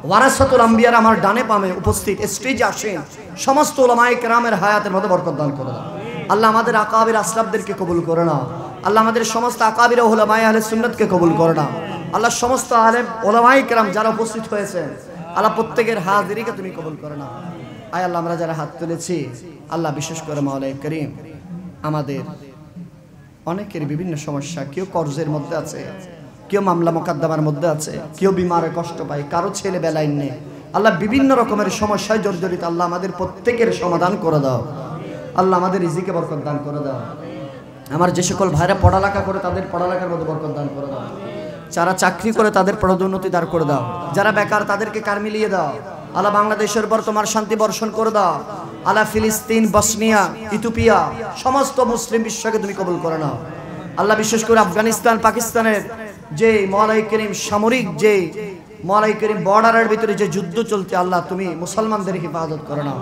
ওয়ারাসাতুল আম্বিয়ার আমার ডানে বামে উপস্থিত স্টেজে আসেন সমস্ত ওলামায়ে কেরামের হায়াতের মধ্যে বরকত দান করে দাও আল্লাহ আমাদের আকাবির আসলাফদেরকে কবুল করে নাও আল্লাহ আমাদের সমস্ত আকাবির উলামায়ে আহলে সুন্নাতকে কবুল করে নাও আল্লাহ সমস্ত আলেম ওলামায়ে কেরাম যারা উপস্থিত হয়েছেন আল্লাহ প্রত্যেকের হাজিরিকে তুমি কবুল করে নাও আয় আল্লাহ আমরা যারা হাত তুলেছি আল্লাহ বিশেষ করে মওলা করিম আমাদের অনেকের বিভিন্ন সমস্যা কেউ কর্জের মধ্যে আছে কেউ মামলা মোকদ্দমার মধ্যে আছে কেউ বিমারে কষ্ট পায় কারো ছেলে বেলায় নেই আল্লাহ বিভিন্ন রকমের সমস্যায় জর্জরিত আল্লাহ আমাদের প্রত্যেকের সমাধান করে দাও আল্লাহ আমাদের রিজিকে বরকত দান করে দাও আমার যে সকল ভাইরা পড়ালেখা করে তাদের পড়ালেখার মধ্যে বরকত দান করে দাও যারা চাকরি করে তাদের পদোন্নতি দান করে দাও যারা বেকার তাদেরকে কার মিলিয়ে দাও আল্লাহ বাংলাদেশের পর তোমার শান্তি বর্ষণ করে দাও আল্লাহ ফিলিস্তিন বসনিয়া ইথিওপিয়া সমস্ত মুসলিম বিশ্বকে তুমি কবুল করে নাও আল্লাহ বিশেষ করে আফগানিস্তান পাকিস্তানের যে মওলা করিম সামরিক যে মওলা করিম বর্ডারের ভিতরে যে যুদ্ধ চলছে আল্লাহ তুমি মুসলমানদের হিফাজত করে নাও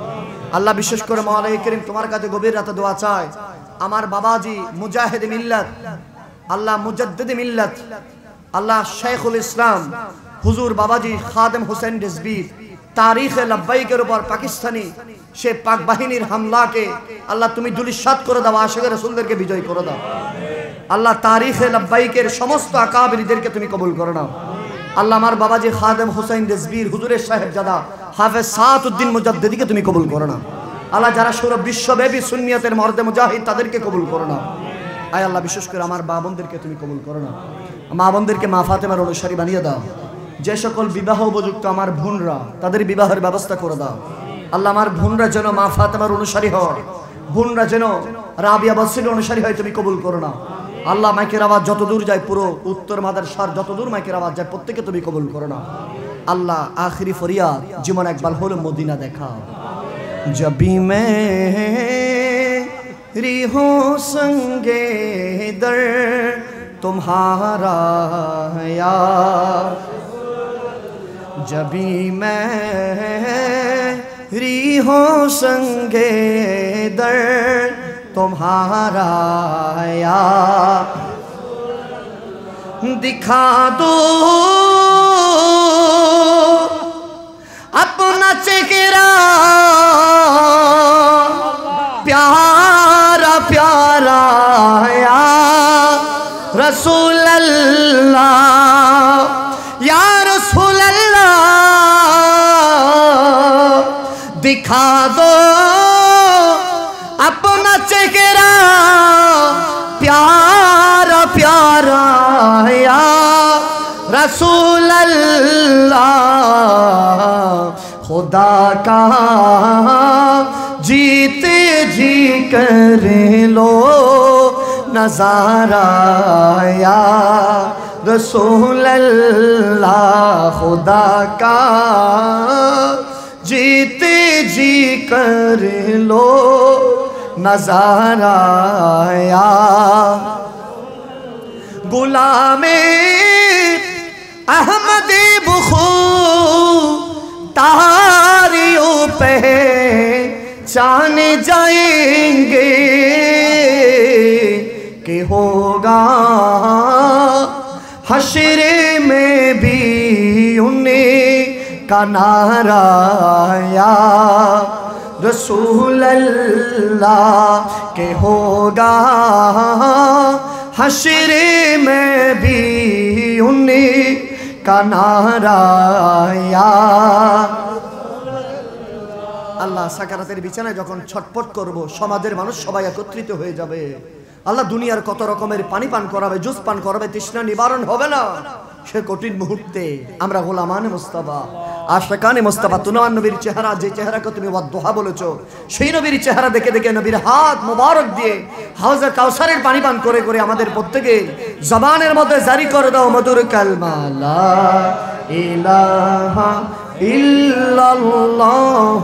আল্লাহ বিশেষ করে মওলা করিম তোমার কাছে গভীর রাতে দোয়া চাই আমার বাবাজি মুজাহিদ মিল্লাত আল্লাহ মুজাদ্দিদ মিল্লাত আল্লাহ শেখুল ইসলাম হুজুর বাবাজি খাদেম হুসেন রিজভী তারিখে লব্বাইকের উপর পাকিস্তানি সে পাক বাহিনীর হামলাকে আল্লাহ তুমি দুলিশাত করে দাও আশিক রাসূলদেরকে বিজয় করে দাও আল্লাহ তারিখে লব্বাইকের সমস্ত আকাবিরদেরকে তুমি কবুল করে নাও আল্লাহ আমার বাবাজি খাদেম হুসেন রিজভীর হুজুরের সাহেবজাদা হাফেজ সাদউদ্দিন মুজাদ্দিদিকে তুমি কবুল করে নাও আল্লাহ যারা সুর বিশ্বব্যাপী সুন্নিয়তের মর্দে মুজাহিদ তাদেরকে কবুল করে নাও আয় আল্লাহ বিশেষ করে আমার মা বোনদেরকে তুমি কবুল করো না মা বোনদেরকে মা ফাতেমার অনুসারী বানিয়ে দাও যে সকল বিবাহ উপযুক্ত আমার বোনরা তাদের বিবাহের ব্যবস্থা করে দাও আল্লাহ আমার বোনরা যেন মা ফাতেমার অনুসারী হয় বোনরা যেন রাবিয়া বসরির অনুসারী হয় তুমি কবুল করো না আল্লাহ মাইকের আওয়াজ যত দূর যায় পুরো উত্তর মাদারসার যত দূর মাইকের আওয়াজ যায় প্রত্যেকে তুমি কবুল করো না আল্লাহ আখিরি ফরিয়াদ জীবন একবার হলো মদিনা দেখা জবি মেরি হো সঙ্গে দর तुम्हारा यार जबी मेरी हो संगे दर तुम्हारा यार दिखा दो अपना चेहरा प्यारा प्यारा यार दिखा दो अपना चेहरा प्यारा प्यारा या रसूल अल्लाह खुदा का जीते जी कर लो नजारा या रसूल अल्लाह खुदा का जीते जी कर लो नजारा या गुलामे अहमदी बुखू तारियों पे चान जाएंगे कि होगा हशरे में भी उन्हें का नारा या रसूल अल्लाह के होगा हशरे में भी उन्हें का नारा या আল্লাহ সাকারাতের বিছানায় যখন ছটপট করব সমাজের মানুষ সবাই একত্রিত হয়ে যাবে আল্লাহ দুনিয়ার কত রকমের পানি পান করাবে জুস পান করাবে তৃষ্ণা নিবারণ হবে না সে কঠিন মুহূর্তে আমরা গোলামানে মুস্তাফা আশিকানে মুস্তাফা তোমার নবীর চেহারা যে চেহারাকে তুমি ওয়াদুহা বলেছো সেই নবীর চেহারা দেখে দেখে নবীর হাত মোবারক দিয়ে হাউজে কাউসারের পানি পান করে করে আমাদের প্রত্যেকে জবানের মধ্যে জারি করে দাও মধুর কালমা লা ইলাহা ইল্লাল্লাহ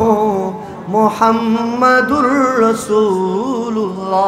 মুহাম্মাদুর রাসূলুল্লাহ